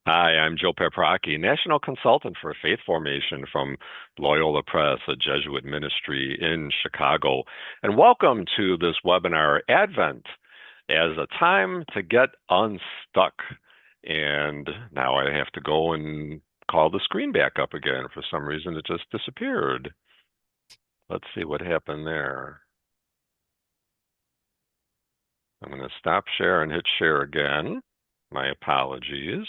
Hi, I'm Joe Peprocki, National Consultant for Faith Formation from Loyola Press, a Jesuit ministry in Chicago. And welcome to this webinar, Advent as a Time to Get Unstuck. And now I have to go and call the screen back up again. For some reason, it just disappeared. Let's see what happened there. I'm going to stop share and hit share again. My apologies.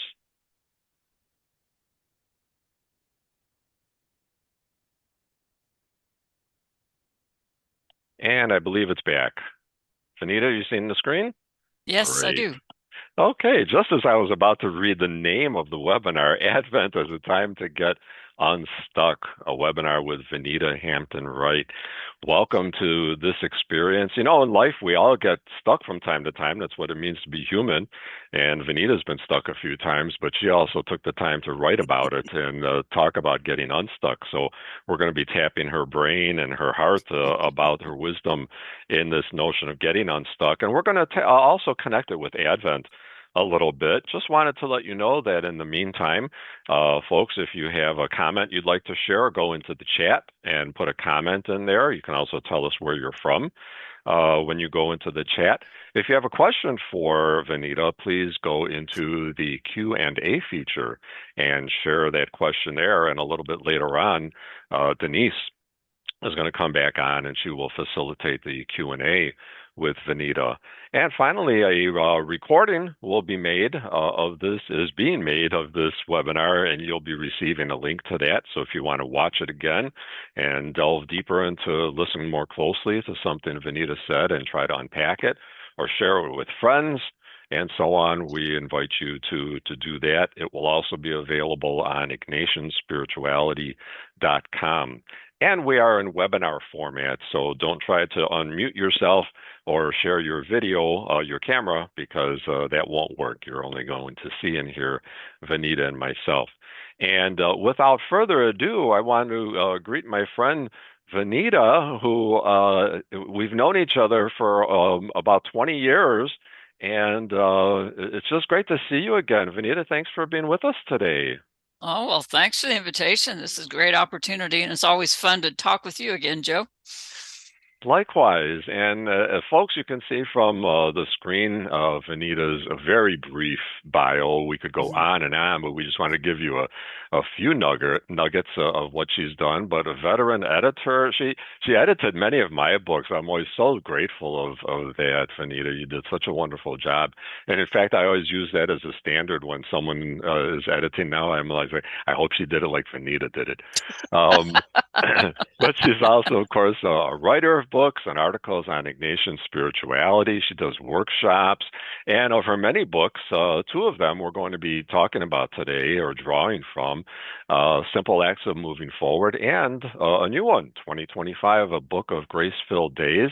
And I believe it's back. Vanita, you seen the screen? Yes, I Great. do. Okay, just as I was about to read the name of the webinar, Advent is a time to get unstuck, a webinar with Vanita Hampton Wright. Welcome to this experience. You know, in life, we all get stuck from time to time. That's what it means to be human. And Vanita's been stuck a few times, but she also took the time to write about it and talk about getting unstuck. So we're going to be tapping her brain and her heart about her wisdom in this notion of getting unstuck. And we're going to also connect it with Advent a little bit. Just wanted to let you know that in the meantime, folks, if you have a comment you'd like to share, go into the chat and put a comment in there. You can also tell us where you're from when you go into the chat. If you have a question for Vanita, please go into the Q&A feature and share that question there. And a little bit later on, Denise is going to come back on and she will facilitate the Q&A with Vanita. And finally, a recording will be made is being made of this webinar, and you'll be receiving a link to that. So if you want to watch it again and delve deeper into listening more closely to something Vanita said and try to unpack it or share it with friends, and so on, we invite you to do that. It will also be available on ignatianspirituality.com. And we are in webinar format, so don't try to unmute yourself or share your video, your camera, because that won't work. You're only going to see and hear Vanita and myself. And without further ado, I want to greet my friend Vanita, who we've known each other for about 20 years. And it's just great to see you again. Vanita, thanks for being with us today. Oh, well, thanks for the invitation. This is a great opportunity, and it's always fun to talk with you again, Joe. Likewise, and folks, you can see from the screen of Anita's a very brief bio. We could go Mhm. on and on, but we just want to give you a few nuggets of what she's done. But a veteran editor, she edited many of my books. I'm always so grateful of that, Vanita. You did such a wonderful job, and in fact, I always use that as a standard when someone is editing. Now I'm like, I hope she did it like Vanita did it. Um, But she's also, of course, a writer of books and articles on Ignatian spirituality. She does workshops. And of her many books, two of them we're going to be talking about today or drawing from Simple Acts of Moving Forward and a new one, 2025, a book of grace filled days.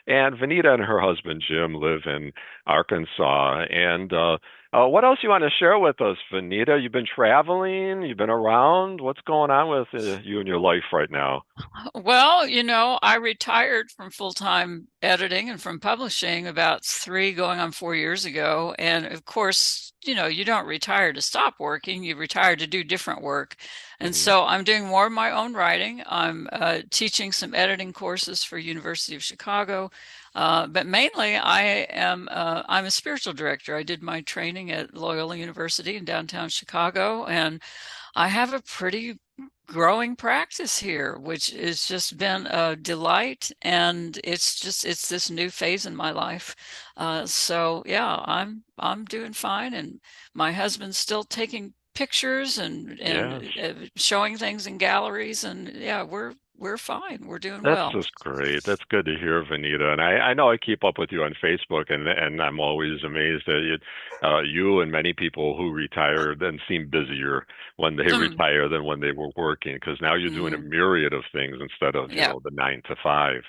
And Vanita and her husband, Jim, live in Arkansas. And what else you want to share with us, Vanita? You've been traveling, you've been around. What's going on with you and your life right now? Well, I retired from full-time editing and from publishing about 3 going on 4 years ago. And of course, you don't retire to stop working, you retire to do different work. And Hmm. so I'm doing more of my own writing. I'm teaching some editing courses for University of Chicago. But mainly I'm a spiritual director. I did my training at Loyola University in downtown Chicago, and I have a pretty growing practice here, which has just been a delight. And it's this new phase in my life. So yeah, I'm doing fine. And my husband's still taking pictures Yes. and showing things in galleries. And yeah, we're fine. We're doing That's well. just great. That's good to hear, Vanita. And I know I keep up with you on Facebook, and I'm always amazed at you and many people who retire then seem busier when they Mm, retire than when they were working, because now you're doing a mm, myriad of things instead of, yeah. the 9 to 5.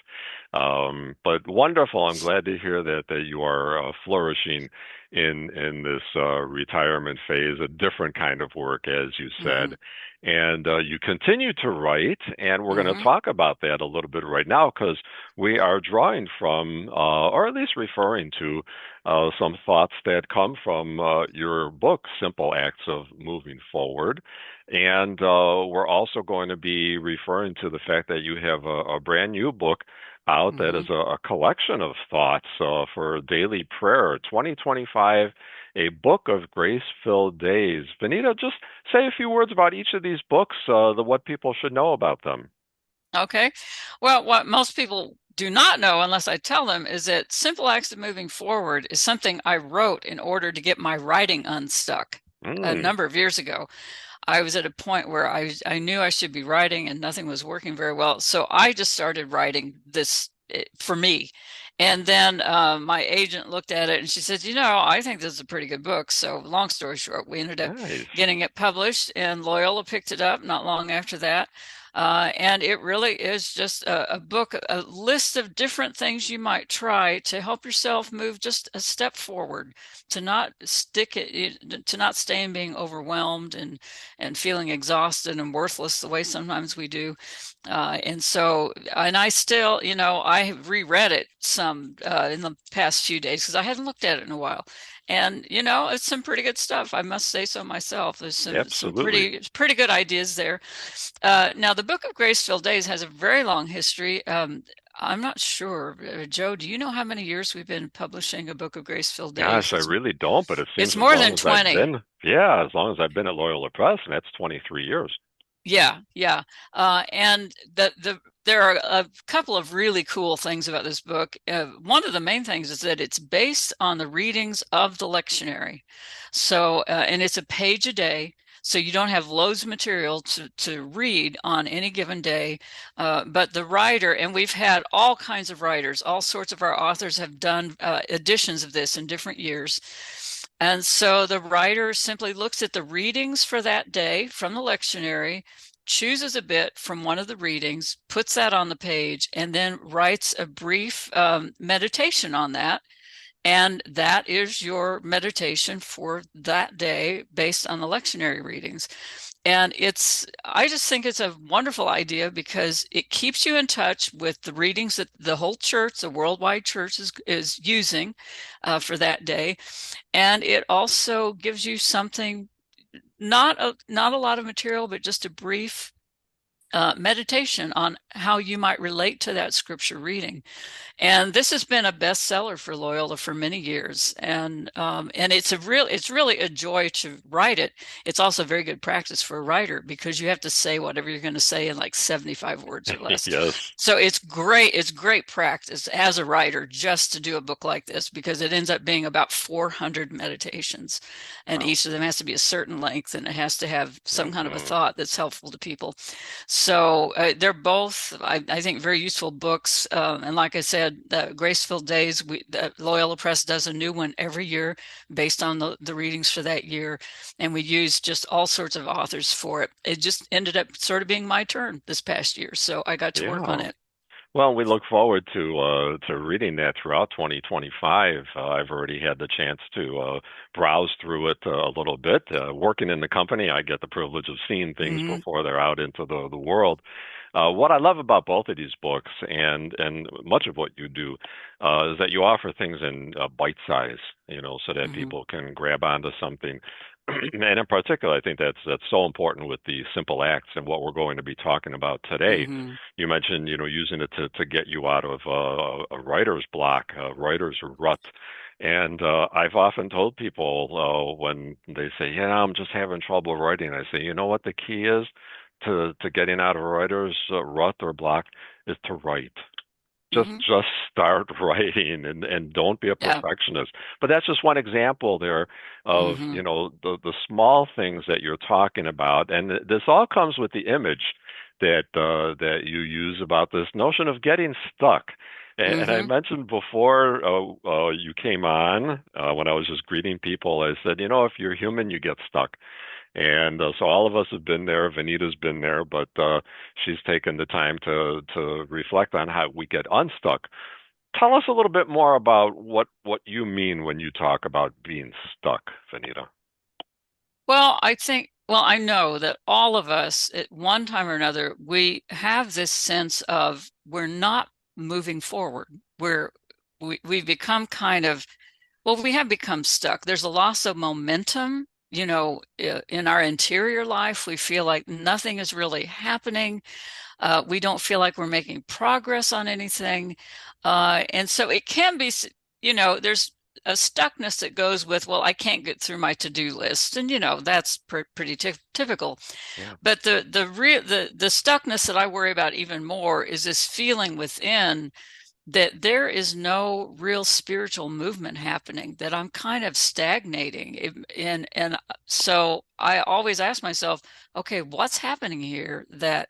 But wonderful. I'm glad to hear that you are flourishing in this retirement phase, a different kind of work, as you Hmm. said. And you continue to write, and we're going to Hmm. talk about that a little bit right now because we are drawing from, or at least referring to, some thoughts that come from your book, Simple Acts of Moving Forward. And we're also going to be referring to the fact that you have a brand new book out that Hmm. is a collection of thoughts for daily prayer, 2025, a book of grace-filled days. Benita, just say a few words about each of these books, what people should know about them. Okay. Well, what most people do not know, unless I tell them, is that Simple Acts of Moving Forward is something I wrote in order to get my writing unstuck a Mm, number of years ago. I was at a point where I knew I should be writing and nothing was working very well. So I just started writing this for me. And then my agent looked at it and she said, I think this is a pretty good book. So long story short, we ended up nice. getting it published and Loyola picked it up not long after that. And it really is just a book, a list of different things you might try to help yourself move just a step forward, to not stick it, to not stay in being overwhelmed and feeling exhausted and worthless the way sometimes we do. And I still, I have reread it some in the past few days because I hadn't looked at it in a while. And it's some pretty good stuff. I must say so myself. There's some Absolutely. pretty good ideas there. Now, the Book of Grace-Filled Days has a very long history. I'm not sure, Joe. Do you know how many years we've been publishing a Book of Grace-Filled Gosh, Days? I really don't, but it seems It's as more long than as I've 20. been, yeah, as long as I've been at Loyola Press, and that's 23 years. Yeah, yeah. And there are a couple of really cool things about this book. One of the main things is that it's based on the readings of the lectionary. And it's a page a day, so you don't have loads of material to read on any given day. But the writer, and we've had all kinds of writers, all sorts of our authors have done editions of this in different years. And so the writer simply looks at the readings for that day from the lectionary, chooses a bit from one of the readings, puts that on the page, and then writes a brief meditation on that. And that is your meditation for that day based on the lectionary readings. And I just think it's a wonderful idea because it keeps you in touch with the readings that the whole church, the worldwide church, is using for that day. And it also gives you something, not a lot of material, but just a brief meditation on how you might relate to that scripture reading. And this has been a bestseller for Loyola for many years, and it's really a joy to write it. It's also very good practice for a writer because you have to say whatever you're going to say in like 75 words or less. Yes. So it's great. It's great practice as a writer just to do a book like this because it ends up being about 400 meditations, and Wow. each of them has to be a certain length and it has to have some kind of a Hmm. thought that's helpful to people. So they're both, I think, very useful books. And like I said, the Graceful Days, the Loyola Press does a new one every year based on the readings for that year. And we use just all sorts of authors for it. It just ended up sort of being my turn this past year. So I got to work on Yeah. it. Well, we look forward to reading that throughout 2025. I've already had the chance to browse through it a little bit. Working in the company, I get the privilege of seeing things Hmm. before they're out into the world. What I love about both of these books, and much of what you do, is that you offer things in bite size, so that Hmm. people can grab onto something. And in particular, I think that's so important with the simple acts and what we're going to be talking about today. Hmm. You mentioned, using it to get you out of a writer's block, a writer's rut. And I've often told people when they say, "Yeah, I'm just having trouble writing," I say, "You know what the key is to getting out of a writer's rut or block is to write. Hmm. Just start writing and don't be a Yeah. perfectionist." But that's just one example there of, Hmm. the small things that you're talking about. And this all comes with the image that you use about this notion of getting stuck. And I Hmm. mentioned before you came on when I was just greeting people, I said, if you're human, you get stuck. And so all of us have been there. Vanita's been there, but she's taken the time to reflect on how we get unstuck. Tell us a little bit more about what you mean when you talk about being stuck, Vanita. Well, I know that all of us at one time or another, we have this sense of we're not moving forward. We've become kind of, well, we have become stuck. There's a loss of momentum. In our interior life, we feel like nothing is really happening. We don't feel like we're making progress on anything. And so it can be, there's a stuckness that goes with, well, I can't get through my to-do list. And, that's pretty typical. Yeah, But the stuckness that I worry about even more is this feeling within that there is no real spiritual movement happening, that I'm kind of stagnating. And so I always ask myself, okay, what's happening here that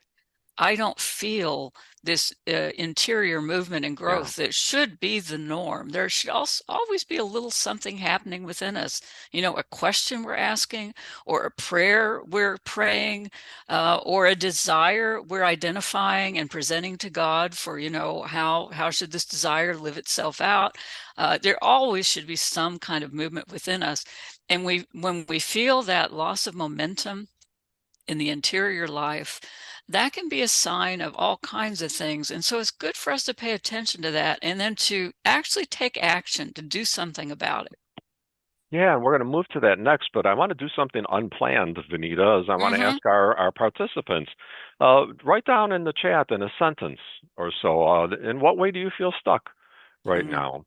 I don't feel this interior movement and yeah, growth that should be the norm. There should also always be a little something happening within us. A question we're asking, or a prayer we're praying, or a desire we're identifying and presenting to God for, how should this desire live itself out? There always should be some kind of movement within us. And when we feel that loss of momentum in the interior life, that can be a sign of all kinds of things. And so it's good for us to pay attention to that and then to actually take action to do something about it. yeah. And we're going to move to that next, but I want to do something unplanned, Vanita, as I want to Mm-hmm. ask our participants. Write down in the chat in a sentence or so. In what way do you feel stuck right Mm-hmm. now?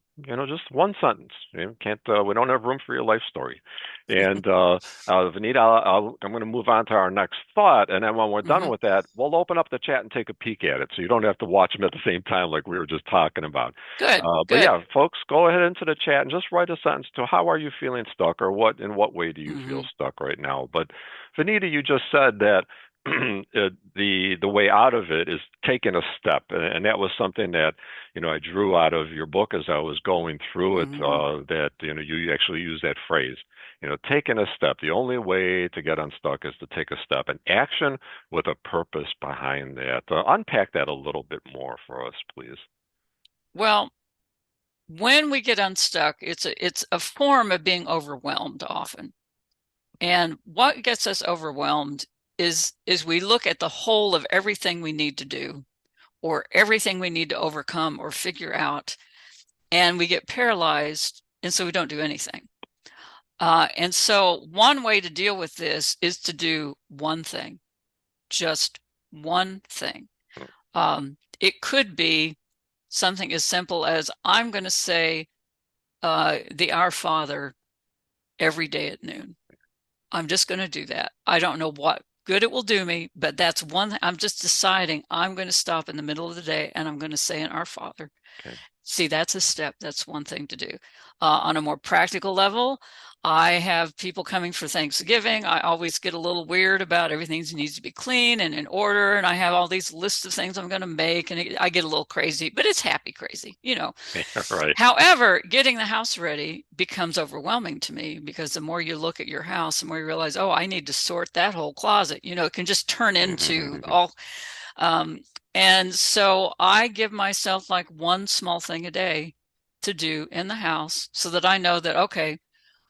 Just one sentence. Can't we don't have room for your life story. And Vanita, I'm going to move on to our next thought, and then when we're done Mm-hmm. with that, we'll open up the chat and take a peek at it, so you don't have to watch them at the same time like we were just talking about. Good, But good. yeah, folks, go ahead into the chat and just write a sentence to how are you feeling stuck, or in what way do you feel Mm-hmm. stuck right now? But Vanita, you just said that the way out of it is taking a step, and that was something that I drew out of your book as I was going through it. Mm-hmm. That you actually use that phrase. Taking a step. The only way to get unstuck is to take a step, an action with a purpose behind that. Unpack that a little bit more for us, please. Well, when we get unstuck, it's a form of being overwhelmed often. And what gets us overwhelmed is we look at the whole of everything we need to do or everything we need to overcome or figure out, and we get paralyzed, and so we don't do anything. And so, one way to deal with this is to do one thing, just one thing. It could be something as simple as I'm going to say the Our Father every day at noon. I'm just going to do that. I don't know what good it will do me, but that's one. I'm just deciding I'm going to stop in the middle of the day and I'm going to say an Our Father. Okay. See, that's a step. That's one thing to do. On a more practical level, I have people coming for Thanksgiving. I always get a little weird about everything needs to be clean and in order. And I have all these lists of things I'm going to make. And I get a little crazy, but it's happy crazy. Right. However, getting the house ready becomes overwhelming to me because the more you look at your house, the more you realize, oh, I need to sort that whole closet. It can just turn into all um, and so I give myself like one small thing a day to do in the house so that I know that, okay,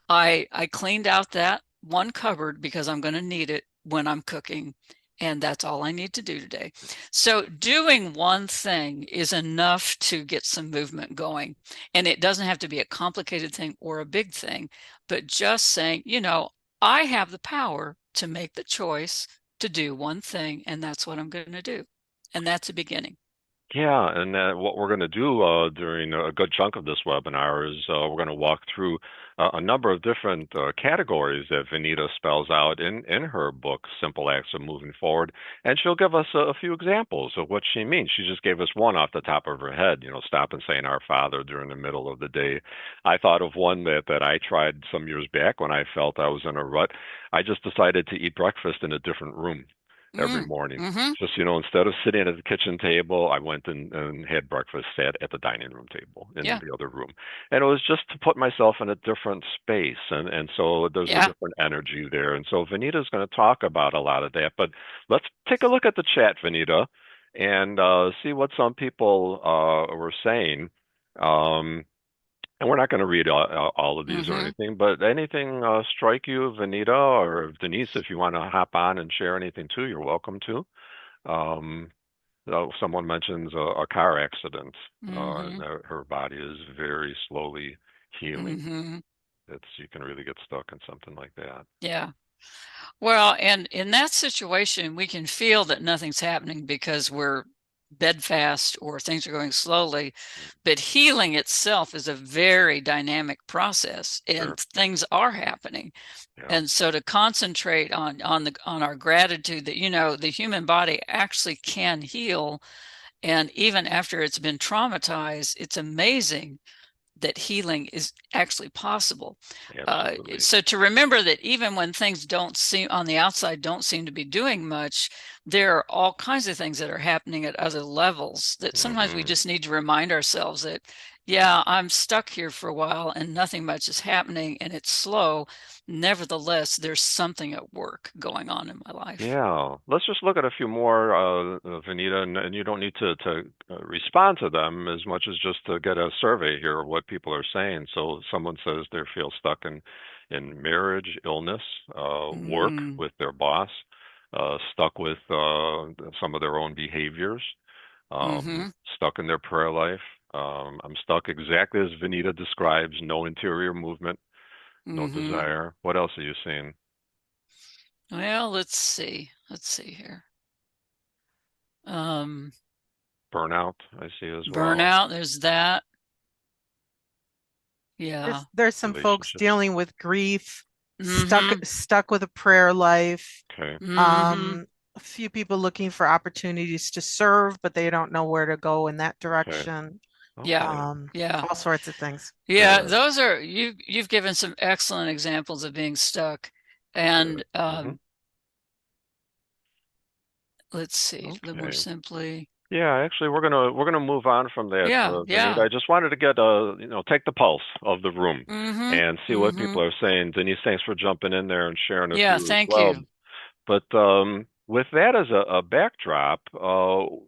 I cleaned out that one cupboard because I'm going to need it when I'm cooking. And that's all I need to do today. So doing one thing is enough to get some movement going. And it doesn't have to be a complicated thing or a big thing, but just saying, I have the power to make the choice to do one thing, and that's what I'm going to do. And that's a beginning. Yeah, and what we're going to do during a good chunk of this webinar is we're going to walk through a number of different categories that Vanita spells out in her book, Simple Acts of Moving Forward, and she'll give us a few examples of what she means. She just gave us one off the top of her head, stop and saying Our Father during the middle of the day. I thought of one that I tried some years back when I felt I was in a rut. I just decided to eat breakfast in a different room. every Mm. morning. Mm-hmm. Just, instead of sitting at the kitchen table, I went and had breakfast at the dining room table in Yeah. the other room. And it was just to put myself in a different space. And so there's a Yeah. different energy there. And so Vanita's going to talk about a lot of that. But let's take a look at the chat, Vanita, and see what some people were saying. Um, and we're not going to read all of these or Mm-hmm. anything, but anything strike you, Vanita or Denise, if you want to hop on and share anything too, you're welcome to. Um, Someone mentions a car accident, Mm-hmm. and her body is very slowly healing. Mm-hmm. You can really get stuck in something like that. Yeah. Well, and in that situation, we can feel that nothing's happening because we're bedfast or things are going slowly. Mm, But healing itself is a very dynamic process, and sure. things are happening. Yeah. And so to concentrate on our gratitude that, the human body actually can heal, and even after it's been traumatized, it's amazing that healing is actually possible. Absolutely. So to remember that even when things don't seem on the outside don't seem to be doing much, there are all kinds of things that are happening at other levels that sometimes we Hmm. just need to remind ourselves that, yeah, I'm stuck here for a while and nothing much is happening and it's slow. Nevertheless, there's something at work going on in my life. Yeah, let's just look at a few more, Vanita, and you don't need to respond to them as much as just to get a survey here of what people are saying. So someone says they feel stuck in marriage, illness, work Mm, with their boss, stuck with some of their own behaviors, mm-hmm, stuck in their prayer life. I'm stuck exactly as Vanita describes, no interior movement, no mm-hmm. desire. What else are you seeing? Well, let's see. Let's see here. Um, Burnout, I see as well. Burnout, there's that. Yeah. There's some folks Relationships. dealing with grief, Mm-hmm. stuck with a prayer life. Okay. Mm-hmm. A few people looking for opportunities to serve, but they don't know where to go in that Okay. direction. Yeah. Okay. Yeah. All sorts of things. Yeah. Good. Those are you've given some excellent examples of being stuck. Good. And Hmm. let's see, a little more Okay. simply. Yeah, actually, we're gonna move on from that, Yeah, Vanita. yeah. I just wanted to get take the pulse of the room Mm-hmm. and see what Mm-hmm. people are saying. Denise, thanks for jumping in there and sharing a Yeah, few as thank well. you. But with that as a backdrop,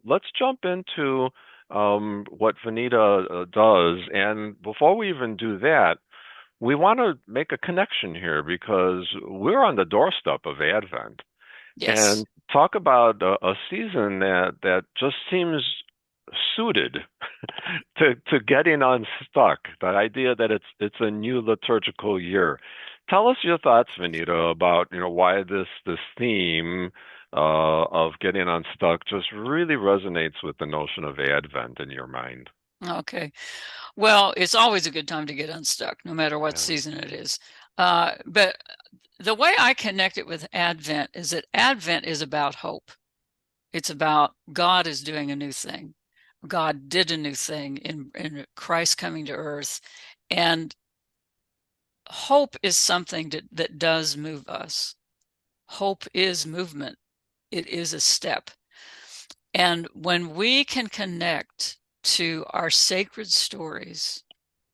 let's jump into what Vanita does. And before we even do that, we want to make a connection here because we're on the doorstep of Advent Yes. and talk about a season that just seems suited to getting unstuck. The idea that it's a new liturgical year. Tell us your thoughts, Vanita, about why this theme of getting unstuck just really resonates with the notion of Advent in your mind. Okay. Well, it's always a good time to get unstuck, no matter what Yeah, season it is. But the way I connect it with Advent is that Advent is about hope. It's about God is doing a new thing. God did a new thing in Christ coming to earth. And hope is something that does move us. Hope is movement, it is a step. And when we can connect to our sacred stories,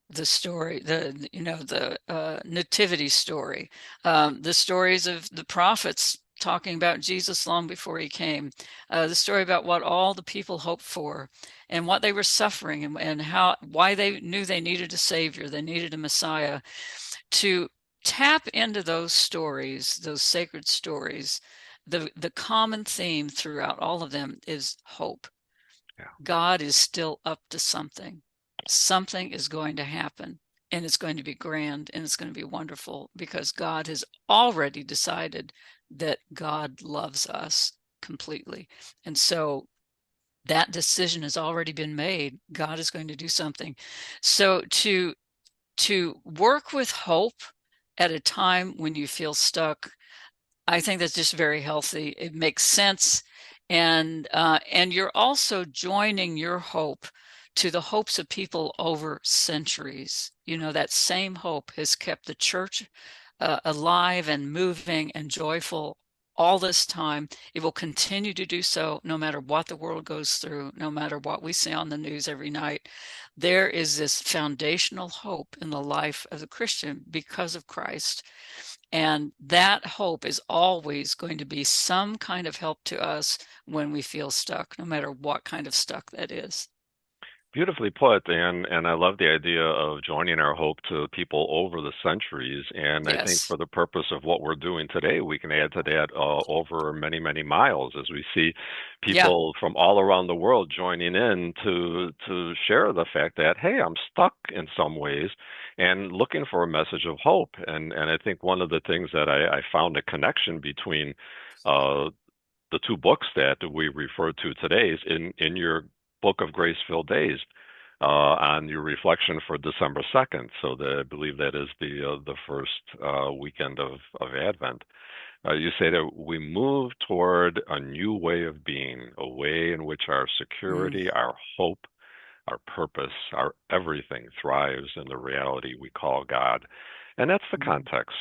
the story, the nativity story, the stories of the prophets talking about Jesus long before he came, the story about what all the people hoped for and what they were suffering and why they knew they needed a savior, they needed a Messiah. To tap into those stories, those sacred stories, the common theme throughout all of them is hope. yeah, God is still up to something. Something is going to happen, and it's going to be grand, and it's going to be wonderful because God has already decided that God loves us completely. And so that decision has already been made. God is going to do something. So to work with hope at a time when you feel stuck, I think that's just very healthy. It makes sense, and you're also joining your hope to the hopes of people over centuries. That same hope has kept the church alive and moving and joyful all this time. It will continue to do so no matter what the world goes through, no matter what we see on the news every night. There is this foundational hope in the life of the Christian because of Christ. And that hope is always going to be some kind of help to us when we feel stuck, no matter what kind of stuck that is. Beautifully put, and I love the idea of joining our hope to people over the centuries. And I think Yes. for the purpose of what we're doing today, we can add to that over many, many miles as we see Yeah. people from all around the world joining in to share the fact that, hey, I'm stuck in some ways and looking for a message of hope. And I think one of the things that I found a connection between uh, the two books that we refer to today is in your book of grace-filled days on your reflection for December 2nd. So I believe that is the first weekend of Advent. You say that we move toward a new way of being, a way in which our Mm, security, our hope, our purpose, our everything thrives in the reality we call God. And that's the mm, context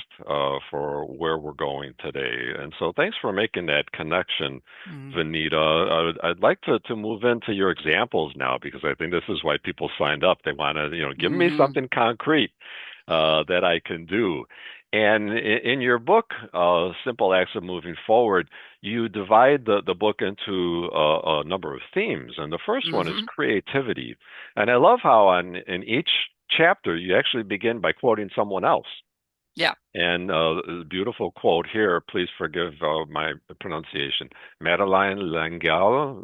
for where we're going today. And so thanks for making that connection, mm, Vanita. I'd like to move into your examples now because I think this is why people signed up. They want to, give me mm, something concrete that I can do. And in your book, Simple Acts of Moving Forward, you divide the book into a number of themes. And the first one is mm-hmm. creativity. And I love how in each chapter you actually begin by quoting someone else. Yeah. And a beautiful quote here, please forgive my pronunciation. Madeline Langle.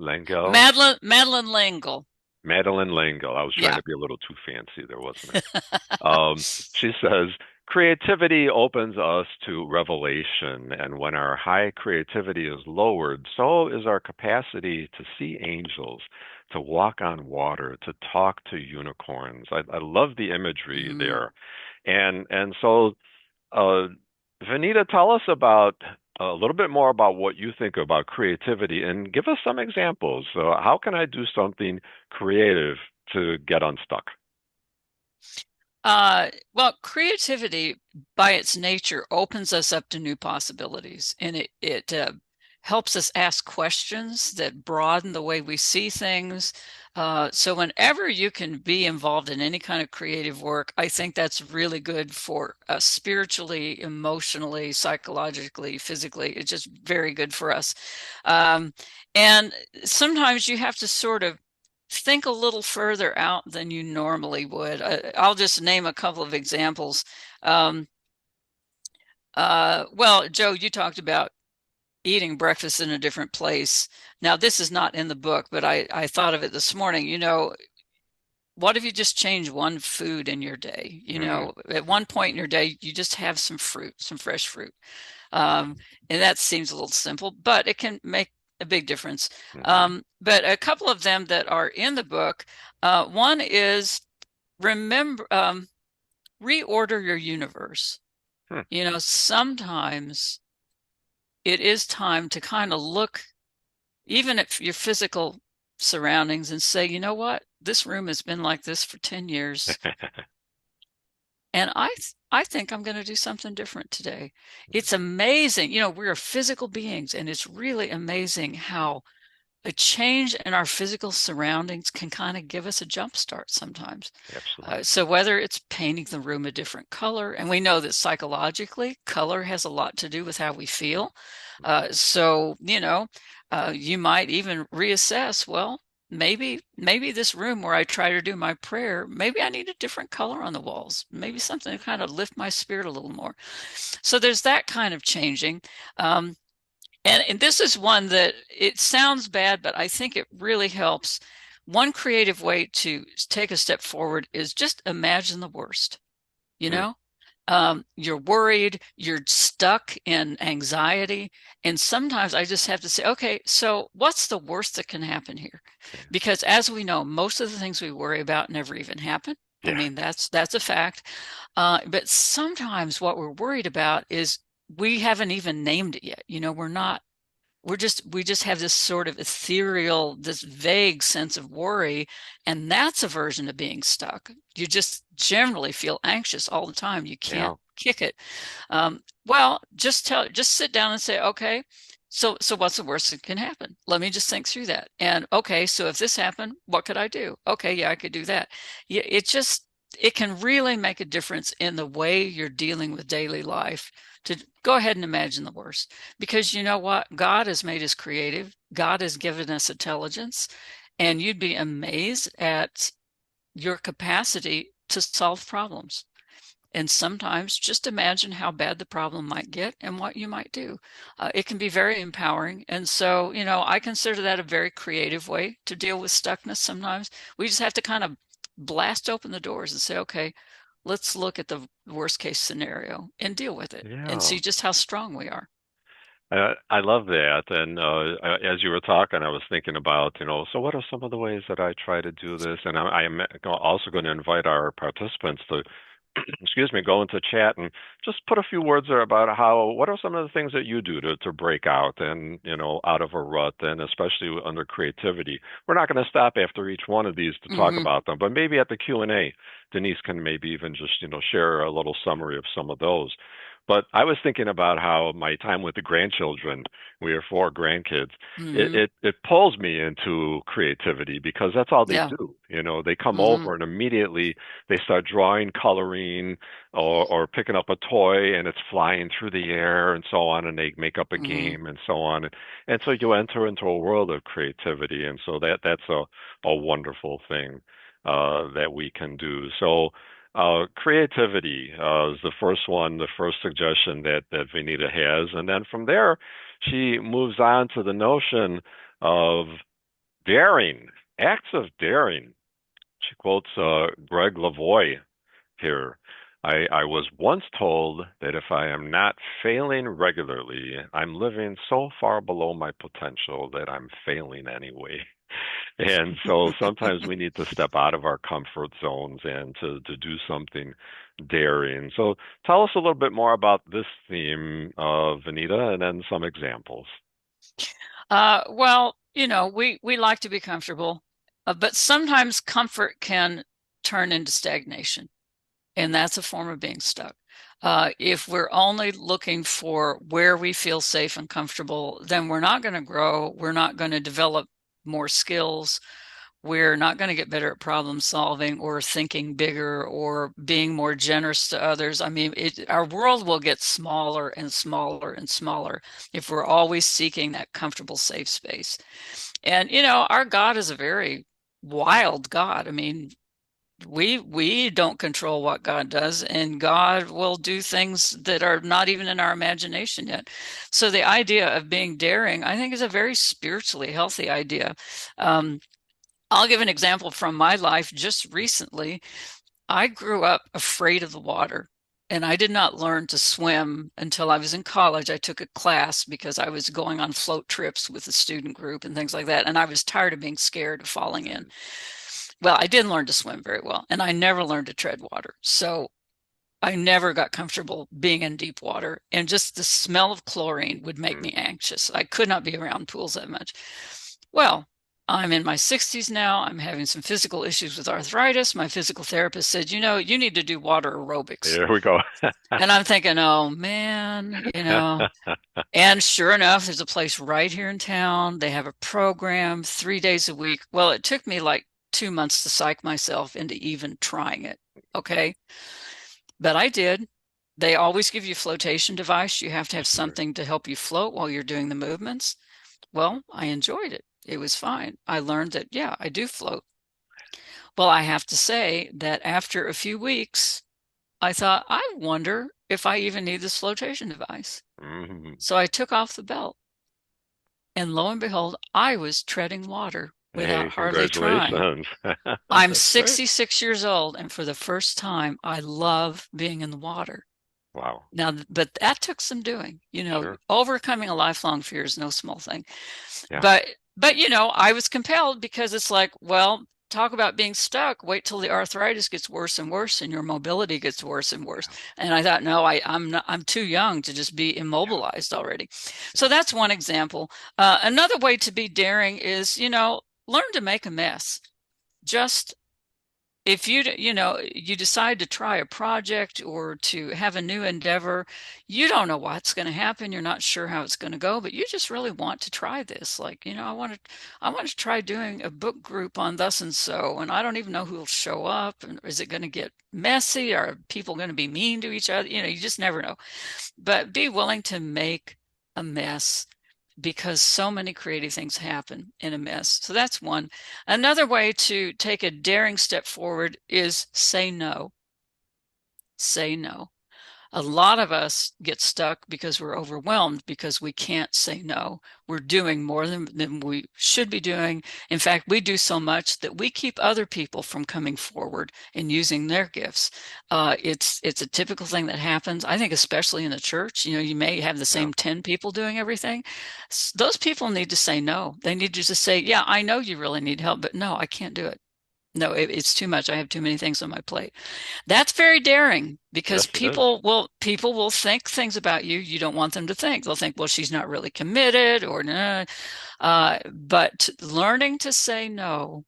Madeline Lange. I was trying Yeah. to be a little too fancy there, wasn't I? She says, creativity opens us to revelation, and when our high creativity is lowered, so is our capacity to see angels, to walk on water, to talk to unicorns. I love the imagery Mm. there. And so, uh, Vanita, tell us about a little bit more about what you think about creativity and give us some examples. So how can I do something creative to get unstuck? Well, creativity by its nature opens us up to new possibilities, and it helps us ask questions that broaden the way we see things. So whenever you can be involved in any kind of creative work, I think that's really good for us spiritually, emotionally, psychologically, physically. It's just very good for us. Um, and sometimes you have to sort of think a little further out than you normally would. I'll just name a couple of examples. Um, well, Joe, you talked about eating breakfast in a different place. Now, this is not in the book, but I thought of it this morning. What if you just change one food in your day? Mm, At one point in your day, you just have some fruit, some fresh fruit. Um, and that seems a little simple, but it can make a big difference. hmm But a couple of them that are in the book, one is remember, reorder your universe. hmm, Sometimes it is time to kind of look even at your physical surroundings and say, you know what? This room has been like this for 10 years. And I think I'm going to do something different today. It's amazing. We're physical beings, and it's really amazing how a change in our physical surroundings can kind of give us a jump start sometimes. Absolutely. So whether it's painting the room a different color, and we know that psychologically, color has a lot to do with how we feel. So you might even reassess, well, maybe this room where I try to do my prayer, maybe I need a different color on the walls, maybe something to kind of lift my spirit a little more. So there's that kind of changing. Um, and this is one that it sounds bad, but I think it really helps. One creative way to take a step forward is just imagine the worst. You Mm, know, you're worried, you're stuck in anxiety. And sometimes I just have to say, okay, so what's the worst that can happen here? yeah. Because as we know, most of the things we worry about never even happen. I Yeah. mean, that's a fact. But sometimes what we're worried about is we haven't even named it yet. we just have this sort of ethereal, this vague sense of worry, and that's a version of being stuck. You just generally feel anxious all the time. You Yeah. can't kick it. Well, just sit down and say, okay, so what's the worst that can happen? Let me just think through that. And okay, so if this happened, what could I do? Okay, yeah, I could do that. Yeah, it can really make a difference in the way you're dealing with daily life to go ahead and imagine the worst. Because you know what? God has made us creative. God has given us intelligence, and you'd be amazed at your capacity to solve problems. And sometimes just imagine how bad the problem might get and what you might do. It can be very empowering. And so, I consider that a very creative way to deal with stuckness sometimes. We just have to kind of blast open the doors and say, okay, let's look at the worst case scenario and deal with it and Yeah. see just how strong we are. I love that. And as you were talking, I was thinking about, so what are some of the ways that I try to do this? And I am also going to invite our participants to, excuse me, go into chat and just put a few words there about what are some of the things that you do to break out and, out of a rut, and especially under creativity. We're not going to stop after each one of these to talk Hmm. about them, but maybe at the Q&A, Denise can maybe even just, share a little summary of some of those. But I was thinking about how my time with the grandchildren, we have four grandkids, it, Hmm. it, it pulls me into creativity because that's all they Yeah. do. They come Hmm. over and immediately they start drawing, coloring, or picking up a toy and it's flying through the air and so on, and they make up a Hmm. game and so on. And so you enter into a world of creativity, and so that's a wonderful thing that we can do. So creativity is the first one, the first suggestion that Vanita has. And then from there, she moves on to the notion of daring, acts of daring. She quotes Greg Lavoie here. I was once told that if I am not failing regularly, I'm living so far below my potential that I'm failing anyway. And so sometimes we need to step out of our comfort zones and to do something daring. So tell us a little bit more about this theme, Vanita, and then some examples. Well, we like to be comfortable, but sometimes comfort can turn into stagnation, and that's a form of being stuck. If we're only looking for where we feel safe and comfortable, then we're not going to grow. We're not going to develop more skills. We're not going to get better at problem solving or thinking bigger or being more generous to others. I mean, our world will get smaller and smaller and smaller if we're always seeking that comfortable, safe space. And, our God is a very wild God. I mean, we don't control what God does, and God will do things that are not even in our imagination yet. So the idea of being daring, I think, is a very spiritually healthy idea. Um, I'll give an example from my life just recently. I grew up afraid of the water, and I did not learn to swim until I was in college. I took a class because I was going on float trips with the student group and things like that, and I was tired of being scared of falling in. Well, I didn't learn to swim very well, and I never learned to tread water. So I never got comfortable being in deep water, and just the smell of chlorine would make Mm. me anxious. I could not be around pools that much. Well, I'm in my 60s now. I'm having some physical issues with arthritis. My physical therapist said, you need to do water aerobics. Here we go. And I'm thinking, oh man. And sure enough, there's a place right here in town. They have a program 3 days a week. Well, it took me like 2 months to psych myself into even trying it. Okay. But I did. They always give you a flotation device. You have to have Sure. something to help you float while you're doing the movements. Well, I enjoyed it. It was fine. I learned that, yeah, I do float. Well, I have to say that after a few weeks, I thought, I wonder if I even need this flotation device. Mhm. So I took off the belt, and lo and behold, I was treading water Hey, without hardly trying. congratulations. I'm That's great. 66 years old, and for the first time, I love being in the water. Wow. Now, but that took some doing. Sure. Overcoming a lifelong fear is no small thing. Yeah. But I was compelled because it's like, well, talk about being stuck. Wait till the arthritis gets worse and worse and your mobility gets worse and worse. Yeah. And I thought, no, I'm not, I'm too young to just be immobilized already. So that's one example. Another way to be daring is, learn to make a mess. Just if you decide to try a project or to have a new endeavor, you don't know what's going to happen, you're not sure how it's going to go, but you just really want to try this. Like, I want to try doing a book group on thus and so, and I don't even know who will show up, and is it going to get messy? Are people going to be mean to each other? You just never know. But be willing to make a mess, because so many creative things happen in a mess. So that's one. Another way to take a daring step forward is say no. Say no. A lot of us get stuck because we're overwhelmed because we can't say no. We're doing more than we should be doing. In fact, we do so much that we keep other people from coming forward and using their gifts. It's a typical thing that happens. I think especially in the church, you may have the Yeah. same 10 people doing everything. Those people need to say no. They need to just say, yeah, I know you really need help, but no, I can't do it. No, it's too much. I have too many things on my plate. That's very daring Yes, because it is. people will think things about you you don't want them to think. They'll think, well, she's not really committed or nah. But learning to say no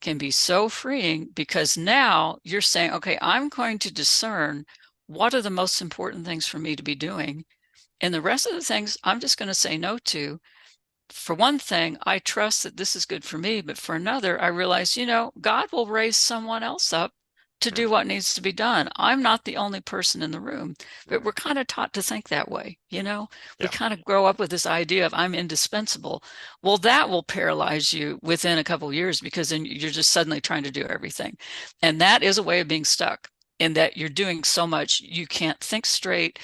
can be so freeing because now you're saying, okay, I'm going to discern what are the most important things for me to be doing. And the rest of the things I'm just going to say no to. For one thing, I trust that this is good for me, but for another, I realize, God will raise someone else up to Mm, do what needs to be done. I'm not the only person in the room, but mm. we're kind of taught to think that way. We Yeah. kind of grow up with this idea of I'm indispensable. Well, that will paralyze you within a couple of years because then you're just suddenly trying to do everything. And that is a way of being stuck in that you're doing so much, you can't think straight.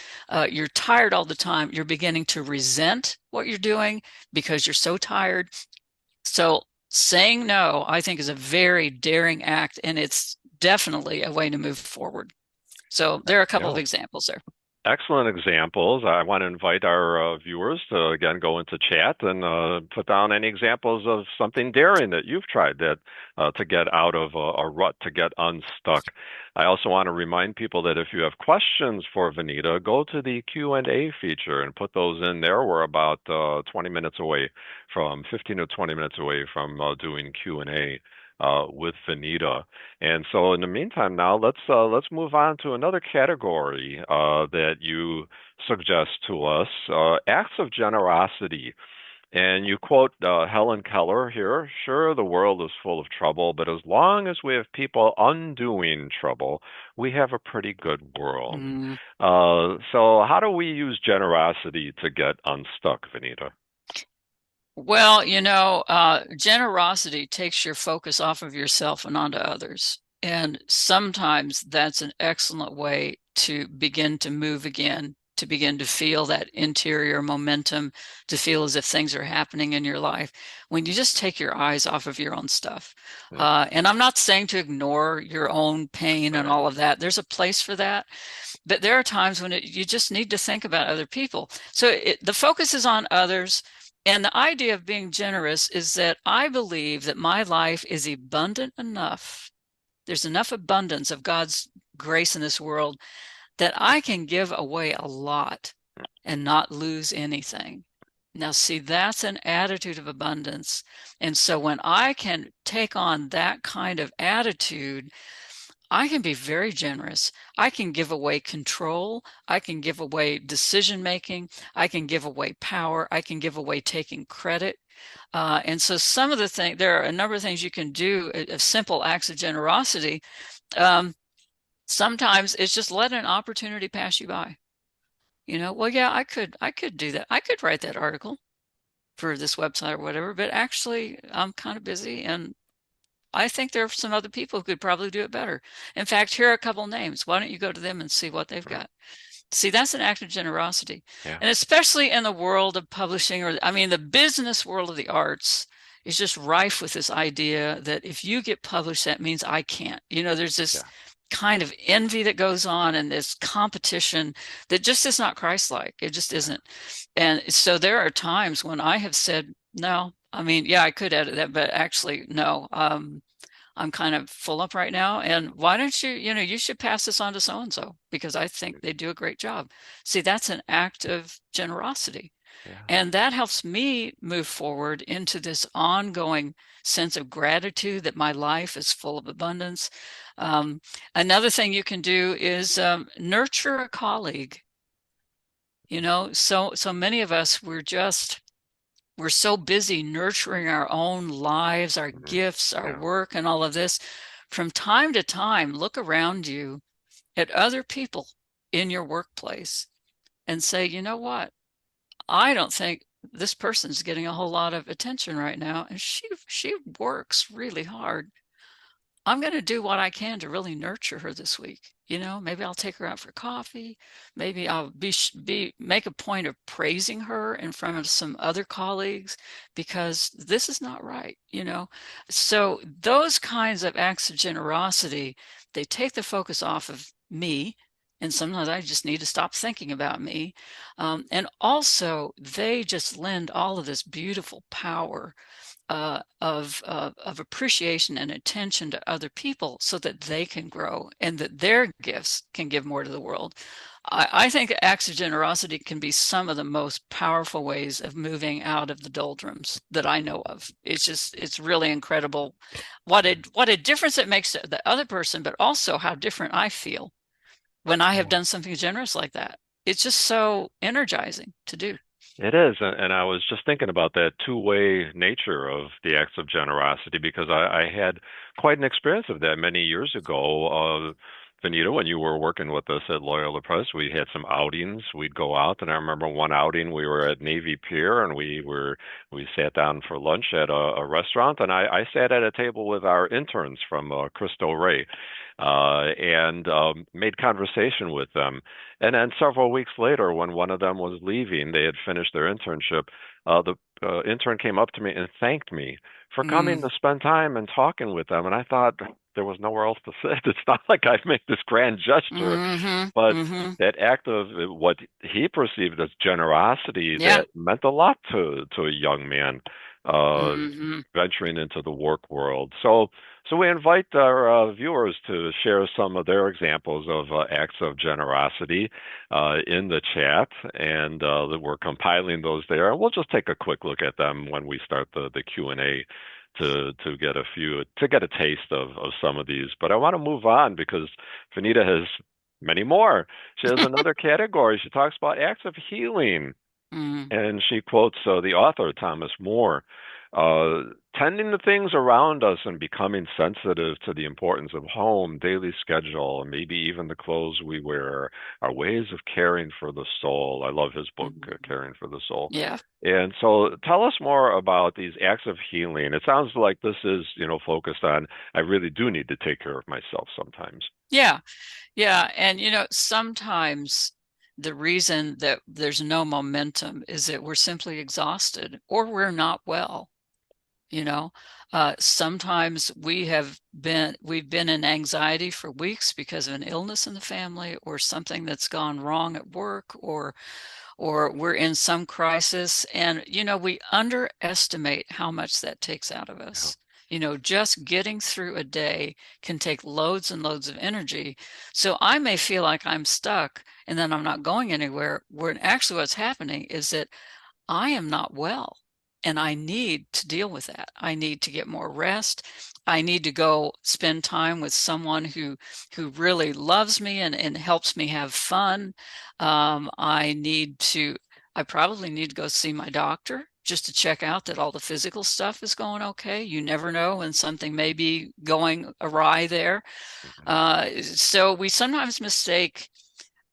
You're tired all the time. You're beginning to resent what you're doing because you're so tired. So saying no, I think, is a very daring act, and it's definitely a way to move forward. So there are a couple of Yeah. examples there. Excellent examples. I want to invite our viewers to again go into chat and put down any examples of something daring that you've tried that to get out of a rut, to get unstuck. I also want to remind people that if you have questions for Vanita, go to the Q&A feature and put those in there. We're about 20 minutes away from 15 to 20 minutes away from doing Q&A with Vanita. And so, in the meantime, now let's move on to another category that you suggest to us: acts of generosity. And you quote Helen Keller here. Sure, the world is full of trouble, but as long as we have people undoing trouble, we have a pretty good world. Mm. So, how do we use generosity to get unstuck, Vanita? Well, generosity takes your focus off of yourself and onto others. And sometimes that's an excellent way to begin to move again, to begin to feel that interior momentum, to feel as if things are happening in your life when you just take your eyes off of your own stuff. Yeah, And I'm not saying to ignore your own pain and right. all of that. There's a place for that. But there are times when you just need to think about other people. So the focus is on others. And the idea of being generous is that I believe that my life is abundant enough. There's enough abundance of God's grace in this world that I can give away a lot and not lose anything. Now, see, that's an attitude of abundance. And so when I can take on that kind of attitude, I can be very generous. I can give away control. I can give away decision making. I can give away power. I can give away taking credit. And so some of the things, there are a number of things you can do of simple acts of generosity. Um, Sometimes it's just let an opportunity pass you by. Well, yeah, I could do that. I could write that article for this website or whatever, but actually I'm kind of busy and I think there are some other people who could probably do it better. In fact, here are a couple names. Why don't you go to them and see what they've Mm, got? See, that's an act of generosity. yeah, And especially in the world of publishing, or I mean, the business world of the arts is just rife with this idea that if you get published, that means I can't. There's this yeah, kind of envy that goes on and this competition that just is not Christ-like. It just yeah, isn't. And so there are times when I have said, no, I mean, yeah, I could edit that, but actually, no. I'm kind of full up right now. And why don't you, you should pass this on to so and so because I think they do a great job. See, that's an act of generosity. Yeah. And that helps me move forward into this ongoing sense of gratitude that my life is full of abundance. Another thing you can do is nurture a colleague. So many of us, we're so busy nurturing our own lives, our Hmm. gifts, our Yeah. work, and all of this. From time to time, look around you at other people in your workplace and say, you know what? I don't think this person's getting a whole lot of attention right now, and she works really hard. I'm going to do what I can to really nurture her this week. Maybe I'll take her out for coffee. Maybe I'll make a point of praising her in front Yeah. of some other colleagues because this is not right. So those kinds of acts of generosity, they take the focus off of me. And sometimes I just need to stop thinking about me. And also, they just lend all of this beautiful power of appreciation and attention to other people so that they can grow and that their gifts can give more to the world. I think acts of generosity can be some of the most powerful ways of moving out of the doldrums that I know of. It's really incredible what a difference it makes to the other person, but also how different I feel when I have Yeah. done something generous like that. It's just so energizing to do. It is, and I was just thinking about that two-way nature of the acts of generosity because I had quite an experience of that many years ago. Vanita, when you were working with us at Loyola Press, we had some outings. We'd go out, and I remember one outing we were at Navy Pier, and we sat down for lunch at a restaurant, and I sat at a table with our interns from Cristo Rey, and made conversation with them. And then several weeks later, when one of them was leaving, they had finished their internship. The intern came up to me and thanked me for coming Mm, to spend time and talking with them. And I thought there was nowhere else to sit. It's not like I've made this grand gesture, mm-hmm, but mm-hmm. that act of what he perceived as generosity Yeah. that meant a lot to a young man uh, Mm-hmm. venturing into the work world. So we invite our viewers to share some of their examples of acts of generosity in the chat, and we're compiling those there. We'll just take a quick look at them when we start the Q&A to get a taste of some of these. But I want to move on because Vanita has many more. She has another category. She talks about acts of healing. Mm, And she quotes the author, Thomas More, uh, tending to things around us and becoming sensitive to the importance of home, daily schedule, and maybe even the clothes we wear are ways of caring for the soul. I love his book, mm. Caring for the Soul. Yeah. And so tell us more about these acts of healing. It sounds like this is, focused on I really do need to take care of myself sometimes. Yeah. Yeah. And, sometimes the reason that there's no momentum is that we're simply exhausted or we're not well. You know, sometimes we've been in anxiety for weeks because of an illness in the family or something that's gone wrong at work or we're in some crisis and we underestimate how much that takes out of Yeah. us. Just getting through a day can take loads and loads of energy. So I may feel like I'm stuck and then I'm not going anywhere, when actually what's happening is that I am not well and I need to deal with that. I need to get more rest. I need to go spend time with someone who really loves me and helps me have fun. I probably need to go see my doctor just to check out that all the physical stuff is going okay. You never know when something may be going awry there. Mhm. So we sometimes mistake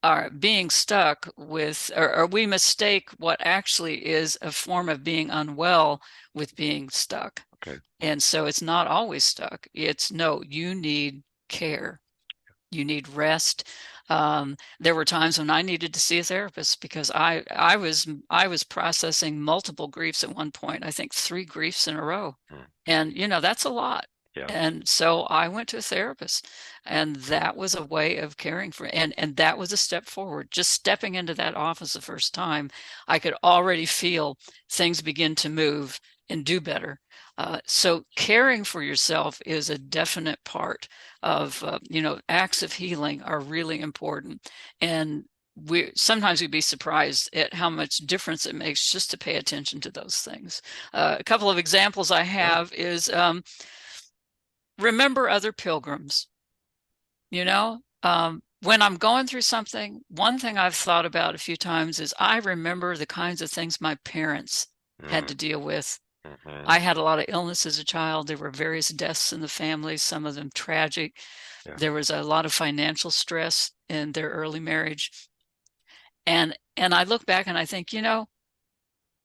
are being stuck with, or we mistake what actually is a form of being unwell with being stuck. Okay. And so it's not always stuck. It's no, you need care. You need rest. There were times when I needed to see a therapist because I was processing multiple griefs at one point. I think three griefs in a row, Mm. and that's a lot. Yeah. And so I went to a therapist, and that was a way of caring for, and that was a step forward. Just stepping into that office the first time, I could already feel things begin to move and do better. So caring for yourself is a definite part of, acts of healing are really important. And we sometimes we'd be surprised at how much difference it makes just to pay attention to those things. A couple of examples I Yeah. have is, remember other pilgrims. When I'm going through something, one thing I've thought about a few times is I remember the kinds of things my parents had Mm, to deal with. mm-hmm. I had a lot of illness as a child. There were various deaths in the family, some of them tragic. Yeah. There was a lot of financial stress in their early marriage. And I look back and I think,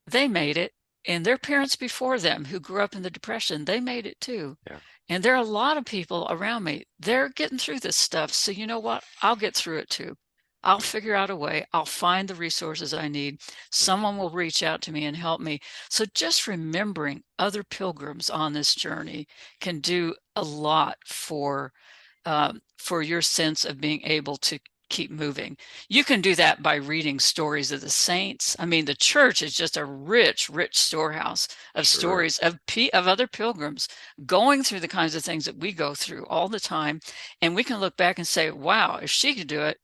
they made it. And their parents before them who grew up in the Depression, they made it too. Yeah. And there are a lot of people around me, they're getting through this stuff. So you know what? I'll get through it too. I'll figure out a way. I'll find the resources I need. Someone will reach out to me and help me. So just remembering other pilgrims on this journey can do a lot for your sense of being able to keep moving. You can do that by reading stories of the saints. I mean, the church is just a rich, rich storehouse of Sure. stories of other pilgrims going through the kinds of things that we go through all the time. And we can look back and say, wow, if she could do it,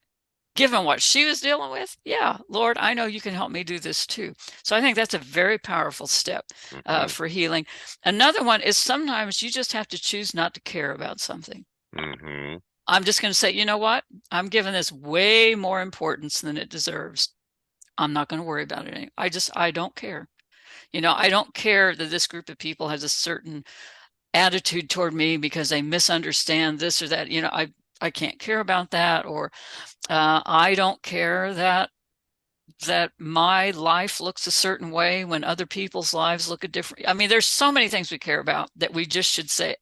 given what she was dealing with, yeah, Lord, I know you can help me do this too. So I think that's a very powerful step Mm-hmm. for healing. Another one is sometimes you just have to choose not to care about something. Mm-hmm. I'm just going to say, you know what? I'm giving this way more importance than it deserves. I'm not going to worry about it anymore. I don't care. I don't care that this group of people has a certain attitude toward me because they misunderstand this or that. I can't care about that. Or I don't care that my life looks a certain way when other people's lives look a different. I mean, there's so many things we care about that we just should say,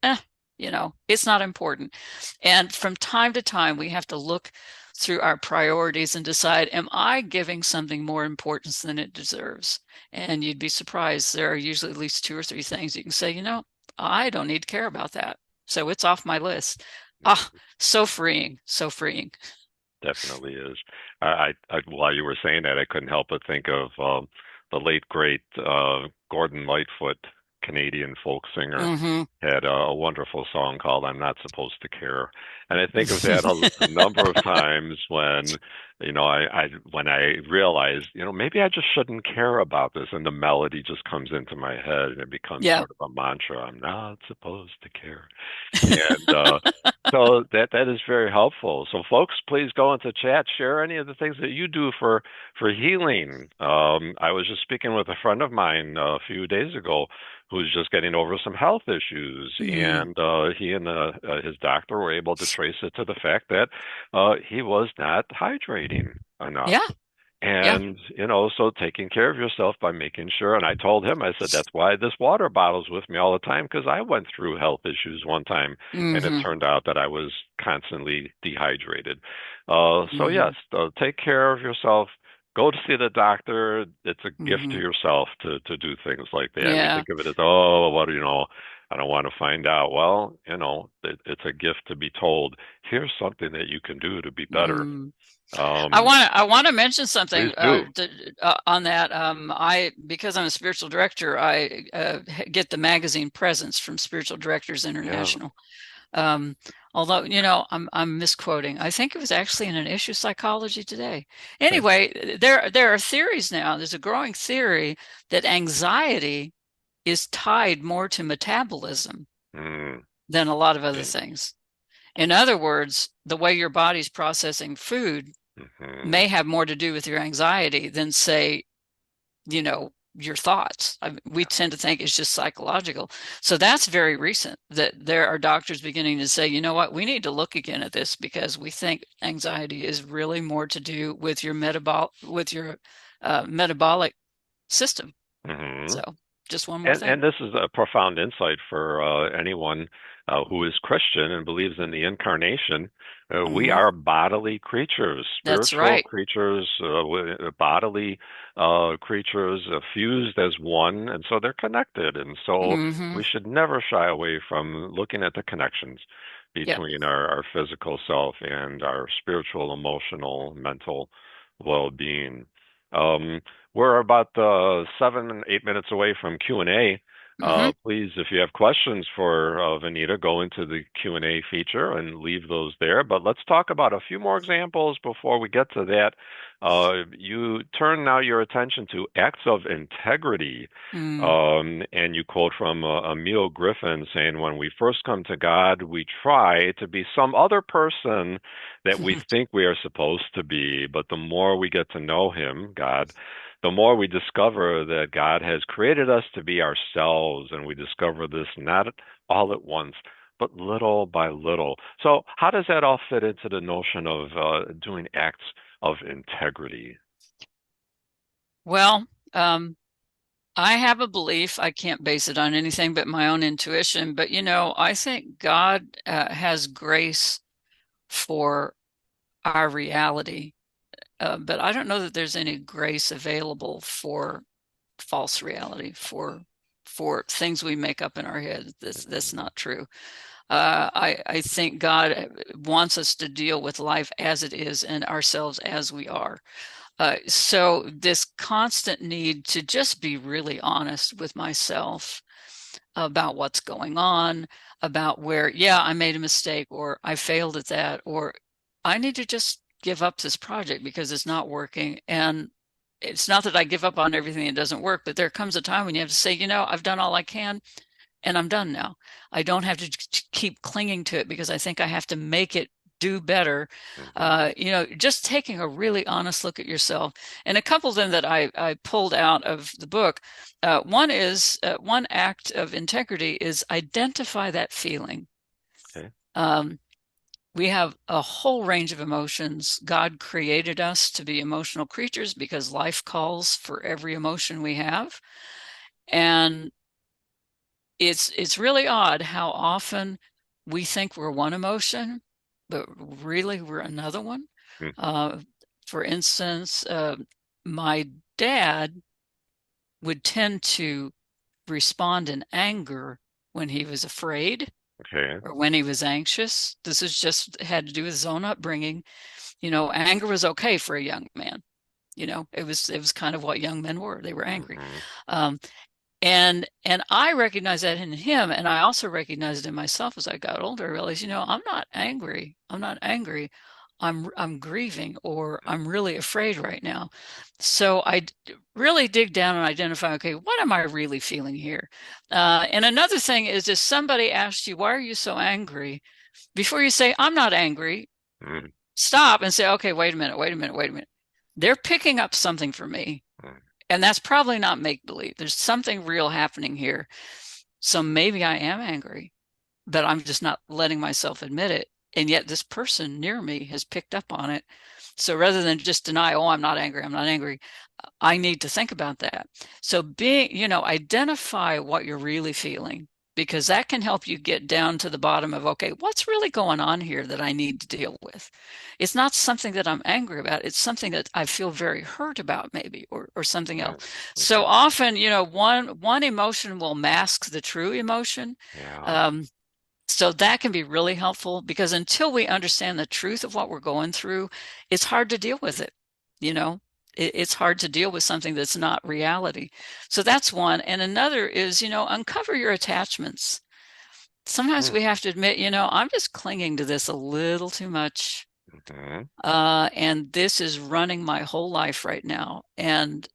it's not important. And from time to time, we have to look through our priorities and decide, am I giving something more importance than it deserves? And you'd be surprised. There are usually at least two or three things you can say, I don't need to care about that. So it's off my list. Ah, so freeing, so freeing. Definitely is. While you were saying that, I couldn't help but think of the late great Gordon Lightfoot, Canadian folk singer, Hmm. had a wonderful song called "I'm Not Supposed to Care," and I think of that a number of times when, when I realized, maybe I just shouldn't care about this, and the melody just comes into my head, and it becomes Yeah. sort of a mantra. I'm not supposed to care, and so that is very helpful. So folks, please go into chat, share any of the things that you do for healing. I was just speaking with a friend of mine a few days ago who's just getting over some health issues, Mm. and he and his doctor were able to trace it to the fact that he was not hydrating enough. Yeah. Yeah. And, so taking care of yourself by making sure. And I told him, I said, that's why this water bottle's with me all the time, because I went through health issues one time, and it Hmm. turned out that I was constantly dehydrated. So, Hmm. yes, take care of yourself. Go to see the doctor. It's a gift to Hmm. yourself to do things like that. We Yeah. think of it as, oh, I don't want to find out. Well, it's a gift to be told, here's something that you can do to be better. Mm. Um, I want to mention please something do. on that. Because I'm a spiritual director, I get the magazine Presence from Spiritual Directors Yeah. International. Um, Although, I'm misquoting. I think it was actually in an issue Psychology Today. Anyway, there are theories now. There's a growing theory that anxiety is tied more to metabolism Mm, than a lot of other okay. things. In other words, the way your body's processing food Hmm. may have more to do with your anxiety than, say, your thoughts. We Yeah. tend to think it's just psychological. So that's very recent that there are doctors beginning to say, you know what, we need to look again at this because we think anxiety is really more to do with your metabolic system. Hmm. So just one more And thing. this is a profound insight for anyone who is Christian and believes in the incarnation. We Hmm. are bodily creatures, That's spiritual right. creatures, bodily creatures, fused as one, and so they're connected. And so Hmm. we should never shy away from looking at the connections Yep. between our physical self and our spiritual, emotional, mental well-being. Um, we're about 7, 8 minutes away from Q&A. Hmm. Please, if you have questions for Vanita, go into the Q&A feature and leave those there. But let's talk about a few more examples before we get to that. You turn now your attention to acts of integrity. Mm. And you quote from Emil Griffin saying, when we first come to God, we try to be some other person that we think we are supposed to be. But the more we get to know Him, God, the more we discover that God has created us to be ourselves, and we discover this not all at once, but little by little. So, how does that all fit into the notion of doing acts of integrity? Well, I have a belief. I can't base it on anything but my own intuition. But, I think God has grace for our reality. But I don't know that there's any grace available for false reality, for things we make up in our head. That's Mhm. not true. I think God wants us to deal with life as it is and ourselves as we are. So this constant need to just be really honest with myself about what's going on, about where, yeah, I made a mistake, or I failed at that, or I need to just give up this project because it's not working. And it's not that I give up on everything that doesn't work, but there comes a time when you have to say, I've done all I can and I'm done now. I don't have to keep clinging to it because I think I have to make it do better. Mhm. Just taking a really honest look at yourself. And a couple of them that I pulled out of the book. One act of integrity is identify that feeling. Okay. Um, we have a whole range of emotions. God created us to be emotional creatures because life calls for every emotion we have. And it's really odd how often we think we're one emotion, but really we're another one. Mm. Uh, for instance, my dad would tend to respond in anger when he was afraid Okay. or when he was anxious. This is just had to do with his own upbringing. Anger was okay for a young man. It was kind of what young men were. They were angry. Mhm. Um, and I recognize that in him, and I also recognize it in myself as I got older. I realized, I'm not angry. I'm not angry. I'm grieving, or I'm really afraid right now. So really dig down and identify, okay, what am I really feeling here? And another thing is, if somebody asks you, why are you so angry? Before you say, I'm not angry, Mhm. stop and say, okay, wait a minute, wait a minute, wait a minute. They're picking up something from me. Mhm. And that's probably not make believe. There's something real happening here. So maybe I am angry, but I'm just not letting myself admit it. And yet this person near me has picked up on it. So rather than just deny, oh, I'm not angry, I need to think about that. So identify what you're really feeling, because that can help you get down to the bottom of, okay, what's really going on here that I need to deal with? It's not something that I'm angry about. It's something that I feel very hurt about, maybe, or something else. Right. So Okay. often, one emotion will mask the true emotion. Yeah. Um, so that can be really helpful, because until we understand the truth of what we're going through, it's hard to deal with it. You know, it's hard to deal with something that's not reality. So that's one. And another is, uncover your attachments. Sometimes Mm. we have to admit, I'm just clinging to this a little too much. Mhm. And this is running my whole life right now. And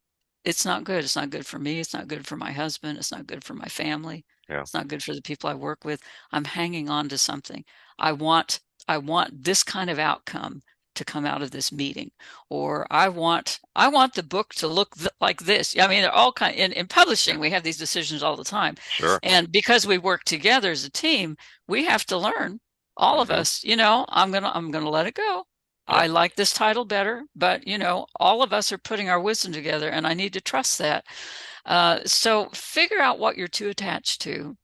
it's not good. It's not good for me. It's not good for my husband. It's not good for my family. Yeah. It's not good for the people I work with. I'm hanging on to something. I want I want this kind of outcome to come out of this meeting, or I want the book to look like this. I mean, they're all kind in Yeah. publishing. We have these decisions all the time, Sure. and because we work together as a team, we have to learn. All of Mhm. us, I'm gonna let it go. Yeah. I like this title better, but all of us are putting our wisdom together, and I need to trust that. So figure out what you're too attached to,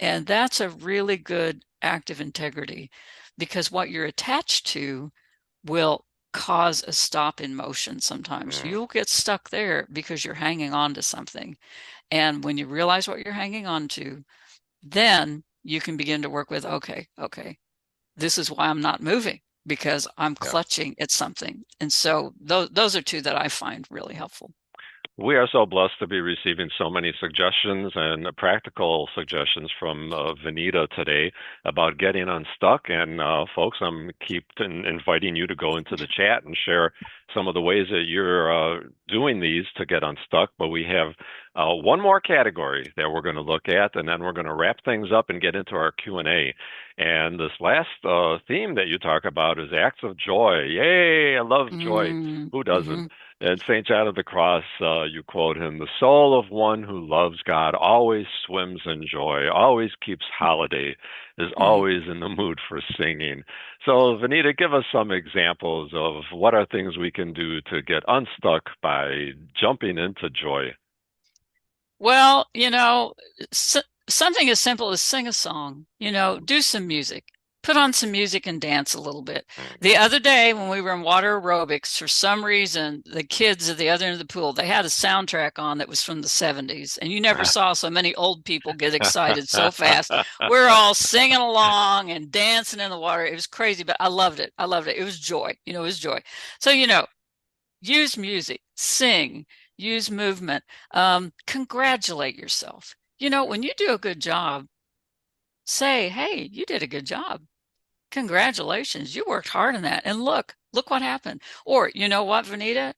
and that's a really good act of integrity, because what you're attached to will cause a stop in motion sometimes. Mm. You'll get stuck there because you're hanging on to something. And when you realize what you're hanging on to, then you can begin to work with, okay, this is why I'm not moving because I'm Yeah. clutching at something. And so those are two that I find really helpful. We are so blessed to be receiving so many suggestions and practical suggestions from Vanita today about getting unstuck. And folks, I'm keep inviting you to go into the chat and share some of the ways that you're doing these to get unstuck. But we have one more category that we're going to look at, and then we're going to wrap things up and get into our Q&A. And this last theme that you talk about is acts of joy. Yay! I love joy. Who doesn't? Mm-hmm. And St. John of the Cross, you quote him, the soul of one who loves God always swims in joy, always keeps holiday, is always in the mood for singing. So, Vanita, give us some examples of what are things we can do to get unstuck by jumping into joy. Well, something as simple as sing a song, do some music, put on some music and dance a little bit. Mm. The other day when we were in water aerobics, for some reason, the kids at the other end of the pool, they had a soundtrack on that was from the 70s, and you never saw so many old people get excited so fast. We're all singing along and dancing in the water. It was crazy, but I loved it. I loved it. It was joy. It was joy. So, use music, sing, use movement, congratulate yourself. When you do a good job, say, hey, you did a good job. Congratulations, you worked hard on that. And look what happened. Or, you know what, Vanita?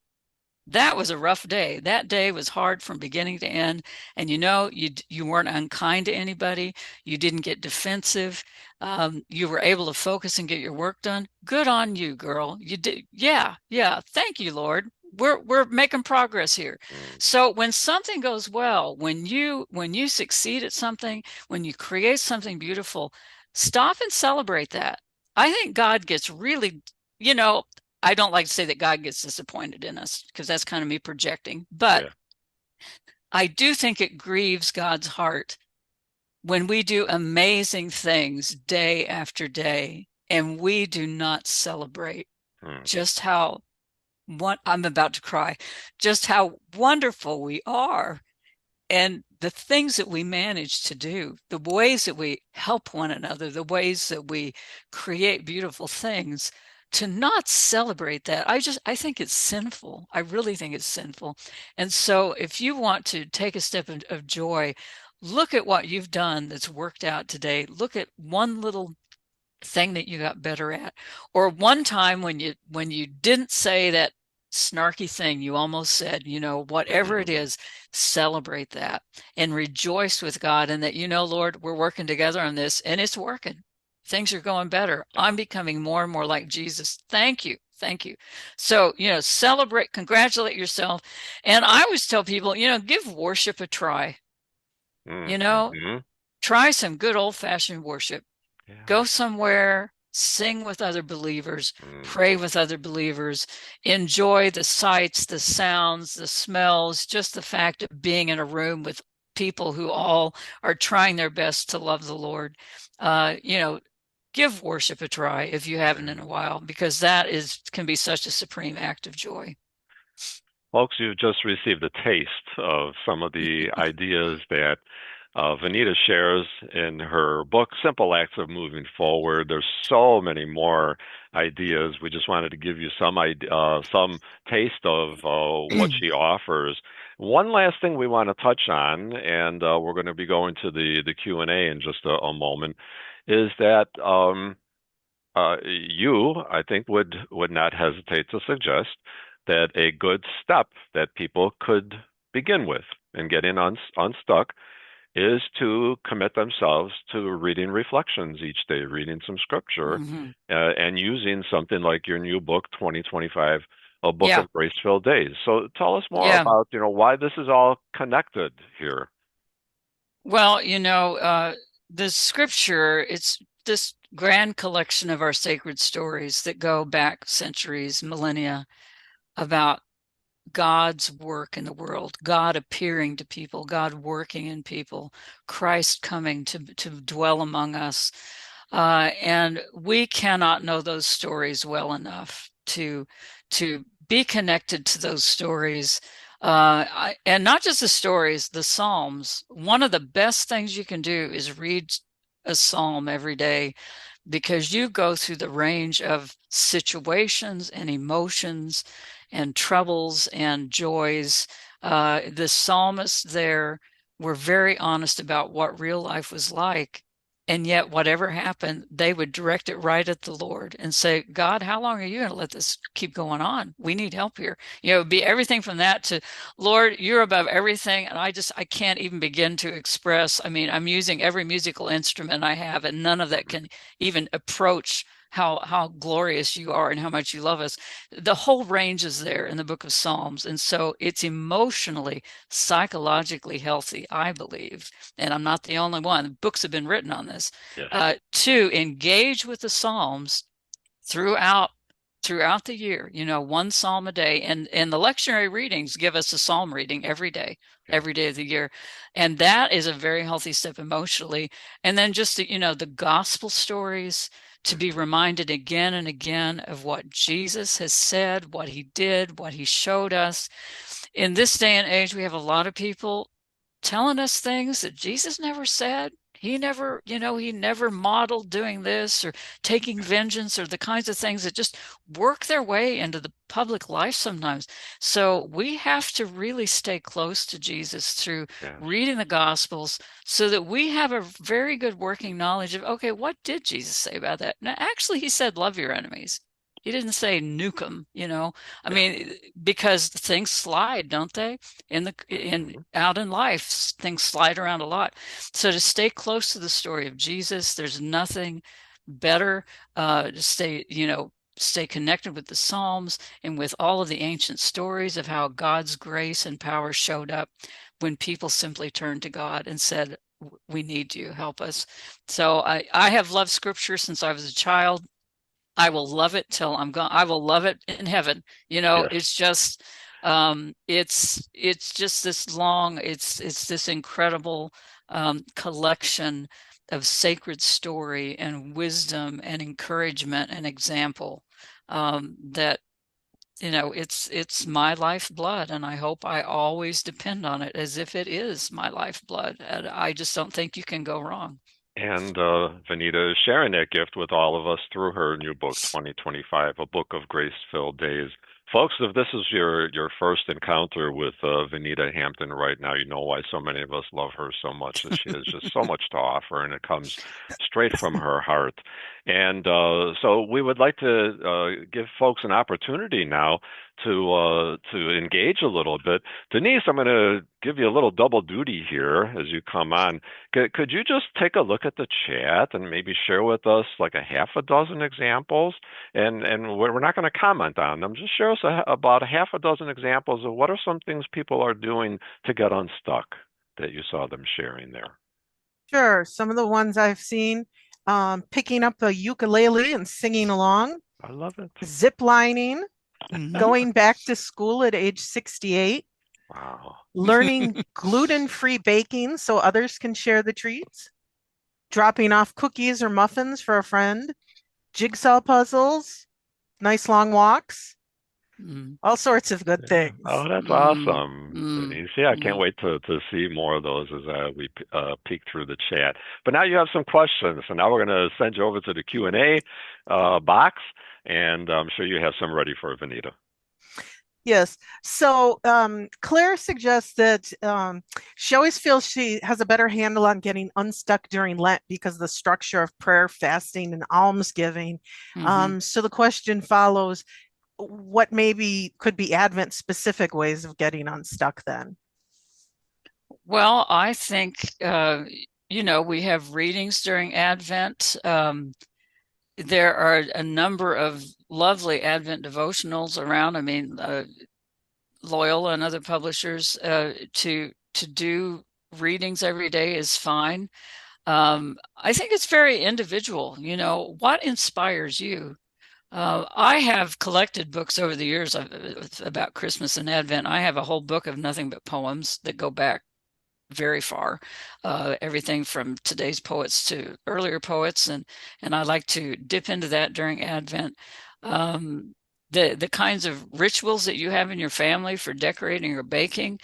That was a rough day. That day was hard from beginning to end. And you weren't unkind to anybody. You didn't get defensive. You were able to focus and get your work done. Good on you, girl. You did. Yeah, yeah. Thank you, Lord. We're making progress here. Mm. So when something goes well, when you succeed at something, when you create something beautiful, stop and celebrate that. I think God gets really, you know, I don't like to say that God gets disappointed in us because that's kind of me projecting, but Yeah. I do think it grieves God's heart when we do amazing things day after day and we do not celebrate Mm. just how what I'm about to cry, just how wonderful we are and the things that we manage to do, the ways that we help one another, the ways that we create beautiful things, to not celebrate that, I think it's sinful. I really think it's sinful. And so if you want to take a step of joy, look at what you've done that's worked out today. Look at one little thing that you got better at, or one time when you didn't say that snarky thing you almost said, whatever it Mm-hmm. is, celebrate that and rejoice with God, and that, Lord, we're working together on this and it's working. Things are going better. Yeah. I'm becoming more and more like Jesus. Thank you. Thank you. So, celebrate, congratulate yourself. And I always tell people, give worship a try. You know, Mm-hmm. try some good old-fashioned worship. Yeah. Go somewhere, sing with other believers, Mm. pray with other believers, enjoy the sights, the sounds, the smells, just the fact of being in a room with people who all are trying their best to love the Lord. Give worship a try if you haven't in a while, because that can be such a supreme act of joy. Folks, you've just received a taste of some of the ideas that Vanita shares in her book, Simple Acts of Moving Forward. There's so many more ideas. We just wanted to give you some taste of what she offers. One last thing we want to touch on, and we're going to be going to the Q&A in just a moment, is that you, I think, would not hesitate to suggest that a good step that people could begin with in getting unstuck is to commit themselves to reading reflections each day, reading some scripture, Mm-hmm. and using something like your new book, 2025, a book Yeah, of grace-filled days. So tell us more yeah. about, why this is all connected here. Well, the scripture, it's this grand collection of our sacred stories that go back centuries, millennia, about God's work in the world, God appearing to people, God working in people, Christ coming to dwell among us. And we cannot know those stories well enough to be connected to those stories. And not just the stories, the Psalms. One of the best things you can do is read a psalm every day, because you go through the range of situations and emotions and troubles and joys. The psalmists there were very honest about what real life was like. And yet, whatever happened, they would direct it right at the Lord and say, God, how long are you going to let this keep going on? We need help here. It'd be everything from that to, Lord, you're above everything. And I can't even begin to express. I mean, I'm using every musical instrument I have, and none of that can even approach how glorious you are and how much you love us. The whole range is there in the book of Psalms. And so it's emotionally, psychologically healthy, I believe. And I'm not the only one. Books have been written on this. Yes. To engage with the Psalms throughout the year, one psalm a day. And the lectionary readings give us a psalm reading Okay. every day of the year. And that is a very healthy step emotionally. And then just the gospel stories, to be Mhm. reminded again and again of what Jesus has said, what he did, what he showed us. In this day and age, we have a lot of people telling us things that Jesus never said. He never modeled doing this or taking vengeance, or the kinds of things that just work their way into the public life sometimes. So we have to really stay close to Jesus through Yes. reading the Gospels, so that we have a very good working knowledge of, okay, what did Jesus say about that? Now, actually, he said, love your enemies. He didn't say nuke them. I Yeah. mean, because things slide, don't they? In Mhm. out in life, things slide around a lot. So to stay close to the story of Jesus, there's nothing better. To stay connected with the Psalms and with all of the ancient stories of how God's grace and power showed up when people simply turned to God and said, we need you, help us. So I have loved Scripture since I was a child. I will love it till I'm gone. I will love it in heaven. Yes. It's just it's just this long, it's this incredible collection of sacred story and wisdom and encouragement and example, that it's my lifeblood, and I hope I always depend on it as if it is my lifeblood. And I just don't think you can go wrong. And Vanita is sharing that gift with all of us through her new book, 2025, A Book of Grace-Filled Days. Folks, if this is your first encounter with Vanita Hampton right now, you know why so many of us love her so much. That she has just so much to offer, and it comes straight from her heart. And so we would like to give folks an opportunity now to engage a little bit. Denise, I'm going to give you a little double duty here as you come on. Could you just take a look at the chat and maybe share with us like a half a dozen examples? And we're not going to comment on them. Just share us about a half a dozen examples of what are some things people are doing to get unstuck that you saw them sharing there. Sure. Some of the ones I've seen, picking up a ukulele and singing along, I love it. zip lining, Mhm. going back to school at age 68, Wow. learning gluten-free baking so others can share the treats, dropping off cookies or muffins for a friend, jigsaw puzzles, nice long walks, Mm, all sorts of good Yeah. things. Oh, that's mm, awesome, mm, Denise. Yeah, I can't mm. wait to see more of those as we peek through the chat. But now you have some questions, so now we're going to send you over to the Q&A box, and I'm sure you have some ready for Vanita. Yes. So Claire suggests that she always feels she has a better handle on getting unstuck during Lent because of the structure of prayer, fasting, and almsgiving. Mhm. So the question follows, what maybe could be Advent specific ways of getting unstuck then? Well, I think we have readings during Advent. There are a number of lovely Advent devotionals around. I mean, Loyola and other publishers, to do readings every day is fine. I think it's very individual. What inspires you? I have collected books over the years about Christmas and Advent. I have a whole book of nothing but poems that go back very far. Everything from today's poets to earlier poets, and I like to dip into that during Advent. Um, the kinds of rituals that you have in your family for decorating or baking,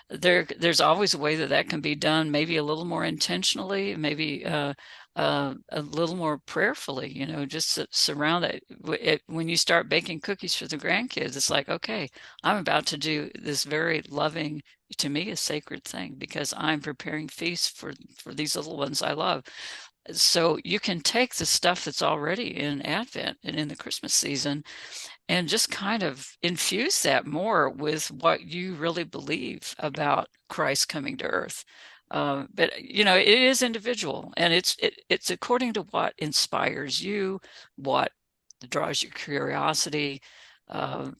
there's always a way that that can be done, maybe a little more intentionally, maybe a little more prayerfully, just surround it. When you start baking cookies for the grandkids, it's like, okay, I'm about to do this very loving, to me, a sacred thing because I'm preparing feasts for these little ones I love. So you can take the stuff that's already in Advent and in the Christmas season and just kind of infuse that more with what you really believe about Christ coming to earth. But it is individual, and it's according to what inspires you, what draws your curiosity,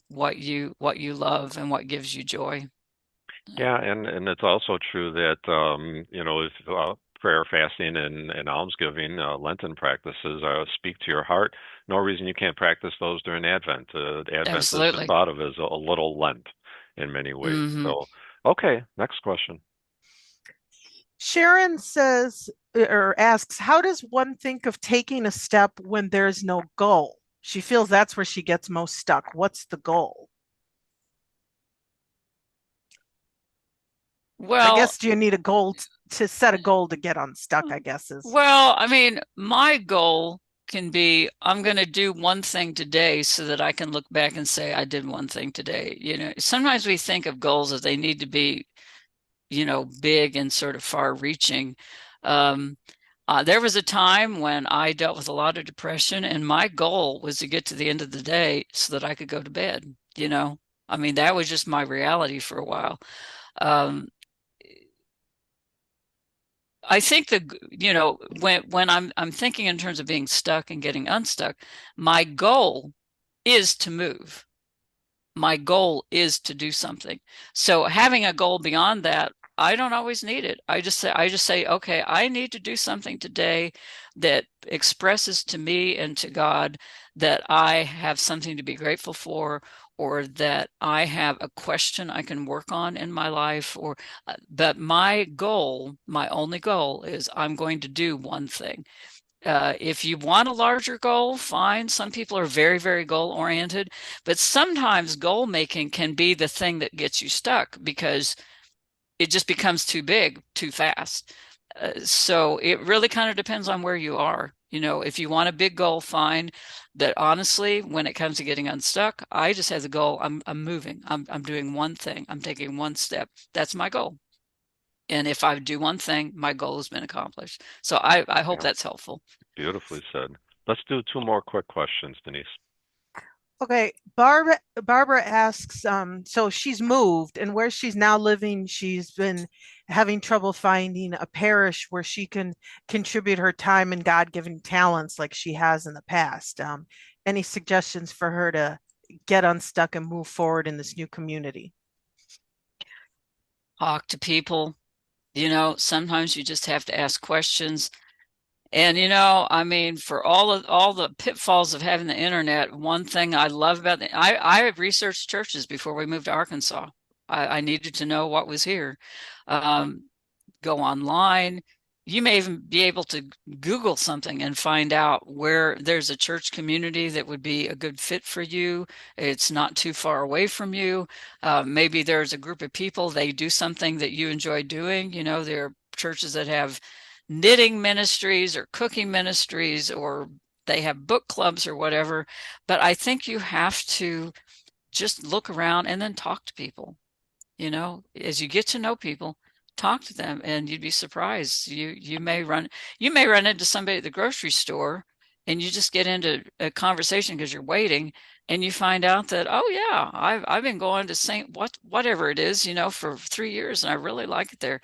what you love, and what gives you joy. Yeah, and it's also true that if prayer, fasting, and almsgiving, Lenten practices speak to your heart. No reason you can't practice those during Advent. Advent has been Absolutely. thought of as a little Lent in many ways. Hmm. So, okay, next question. Sharon says or asks, how does one think of taking a step when there's no goal? She feels that's where she gets most stuck. What's the goal? I Well, guess do you need a goal to set a goal to get unstuck, I guess is. Well, I mean, my goal can be I'm going to do one thing today so that I can look back and say I did one thing today. Sometimes we think of goals as they need to be, big and sort of far reaching. Um, there was a time when I dealt with a lot of depression, and my goal was to get to the end of the day so that I could go to bed. I mean, that was just my reality for a while. Um, I think when I'm thinking in terms of being stuck and getting unstuck, my goal is to move. My goal is to do something. So having a goal beyond that, I don't always need it. I just say, okay, I need to do something today that expresses to me and to God that I have something to be grateful for, or that I have a question I can work on in my life, but my goal, my only goal is I'm going to do one thing. If you want a larger goal, fine. Some people are very, very goal oriented, but sometimes goal making can be the thing that gets you stuck because it just becomes too big too fast. So it really kind of depends on where you are. If you want a big goal, fine. But honestly, when it comes to getting unstuck, I just have the goal. I'm moving. I'm doing one thing. I'm taking one step. That's my goal. And if I do one thing, my goal has been accomplished. So I hope Yeah, that's helpful. beautifully said. Let's do two more quick questions, Denise. Okay, Barbara asks, so she's moved, and where she's now living, she's been having trouble finding a parish where she can contribute her time and God-given talents like she has in the past. Any suggestions for her to get unstuck and move forward in this new community? Talk to people. Sometimes you just have to ask questions. And I mean, for all the pitfalls of having the internet, one thing I love about I researched churches before we moved to Arkansas. I needed to know what was here. Um, Go online. You may even be able to Google something and find out where there's a church community that would be a good fit for you. It's not too far away from you. Maybe there's a group of people, they do something that you enjoy doing. There are churches that have knitting ministries or cooking ministries, or they have book clubs or whatever. But I think you have to just look around and then talk to people. As you get to know people, talk to them, and you'd be surprised. You may run into somebody at the grocery store, and you just get into a conversation because you're waiting, and you find out that, oh yeah, I've been going to Saint whatever it is, for 3 years, and I really like it there.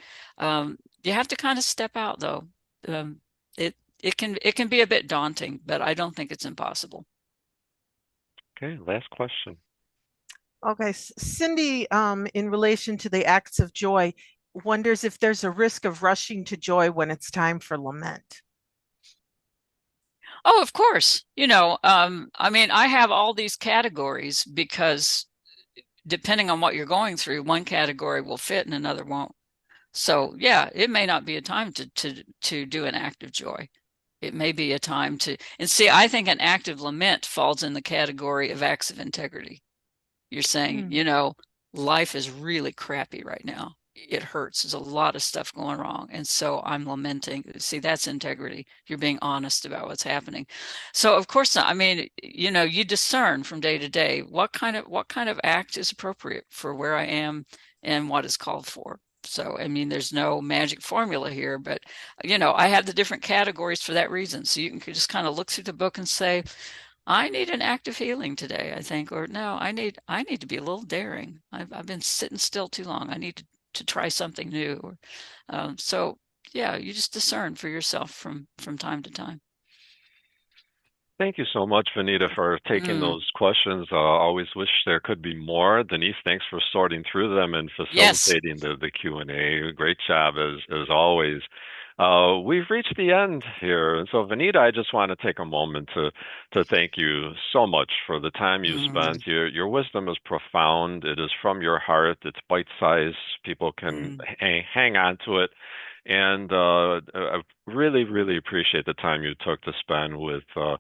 You have to kind of step out though. Um, it can be a bit daunting, but I don't think it's impossible. Okay, last question. Okay, Cindy, in relation to the acts of joy, wonders if there's a risk of rushing to joy when it's time for lament. Oh, of course. I mean, I have all these categories because depending on what you're going through, one category will fit and another won't. So yeah, it may not be a time to do an act of joy. It may be a time to, and see, I think an act of lament falls in the category of acts of integrity. You're saying, Mm. you know, life is really crappy right now. It hurts. There's a lot of stuff going wrong. And so I'm lamenting. See, that's integrity. You're being honest about what's happening. So of course, I mean, you know, you discern from day to day what kind of act is appropriate for where I am and what is called for. So, I mean, there's no magic formula here, but you know, I have the different categories for that reason. So you can just kind of look through the book and say, I need an act of healing today, I think, or no, I need to be a little daring. I've been sitting still too long. I need to try something new. Or, so yeah, you just discern for yourself from time to time. Thank you so much, Vanita, for taking Mm, those questions. Always wish there could be more. Denise, thanks for sorting through them and yes. facilitating the Q&A. Great job as always. We've reached the end here. And so, Vanita, I just want to take a moment to thank you so much for the time you Mm, spent. Your wisdom is profound. It is from your heart. It's bite-sized. People can mm. hang on to it. And I really, really appreciate the time you took to spend with a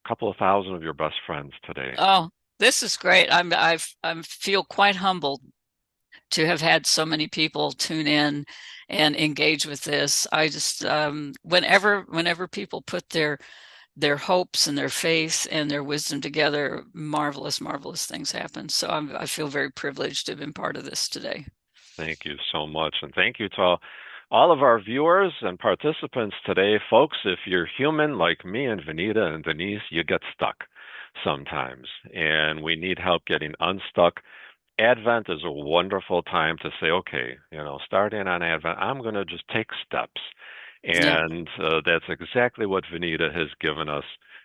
couple of thousand of your best friends today. Oh, this is great. I feel quite humbled to have had so many people tune in and engage with this. I just whenever people put their hopes and their faith and their wisdom together, marvelous, marvelous things happen. So I feel very privileged to have been part of this today. Thank you so much. And thank you to all of our viewers and participants today. Folks, if you're human like me and Vanita and Denise, you get stuck sometimes. And we need help getting unstuck. Advent is a wonderful time to say, okay, starting on Advent, I'm going to just take steps. Yeah. And that's exactly what Vanita has given us.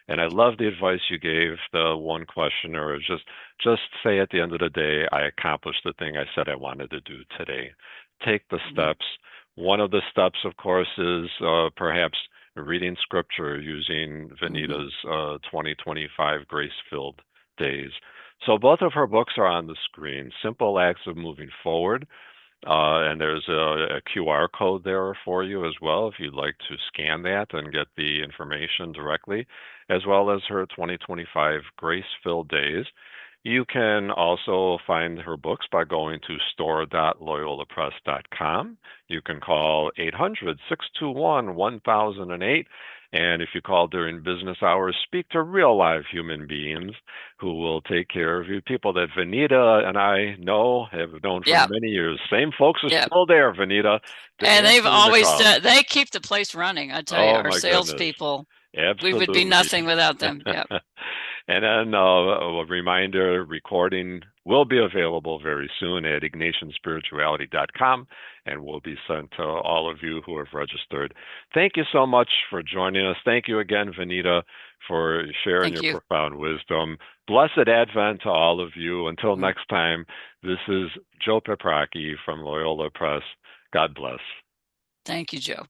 And I love the advice you gave the one questioner is just say at the end of the day, I accomplished the thing I said I wanted to do today. Take the Mm-hmm. steps. One of the steps, of course, is perhaps reading scripture using Mm-hmm. Vanita's 2025 grace-filled days. So both of her books are on the screen, Simple Acts of Moving Forward. And there's a QR code there for you as well if you'd like to scan that and get the information directly, as well as her 2025 Grace-Filled Days. You can also find her books by going to store.loyolapress.com. You can call 800-621-1008. And if you call during business hours, speak to real live human beings who will take care of you. People that Vanita and I know, have known for Yeah. many years. Same folks are Yeah. still there, Vanita, And they've answering the always call. done, they keep the place running. I tell you, Oh our my goodness. salespeople, we would be Absolutely. nothing without them. Yeah. And then a reminder, recording will be available very soon at ignatianspirituality.com and will be sent to all of you who have registered. Thank you so much for joining us. Thank you again, Vanita, for sharing Thank your you. profound wisdom. Blessed Advent to all of you. Until Mm. next time, this is Joe Pepraki from Loyola Press. God bless. Thank you, Joe.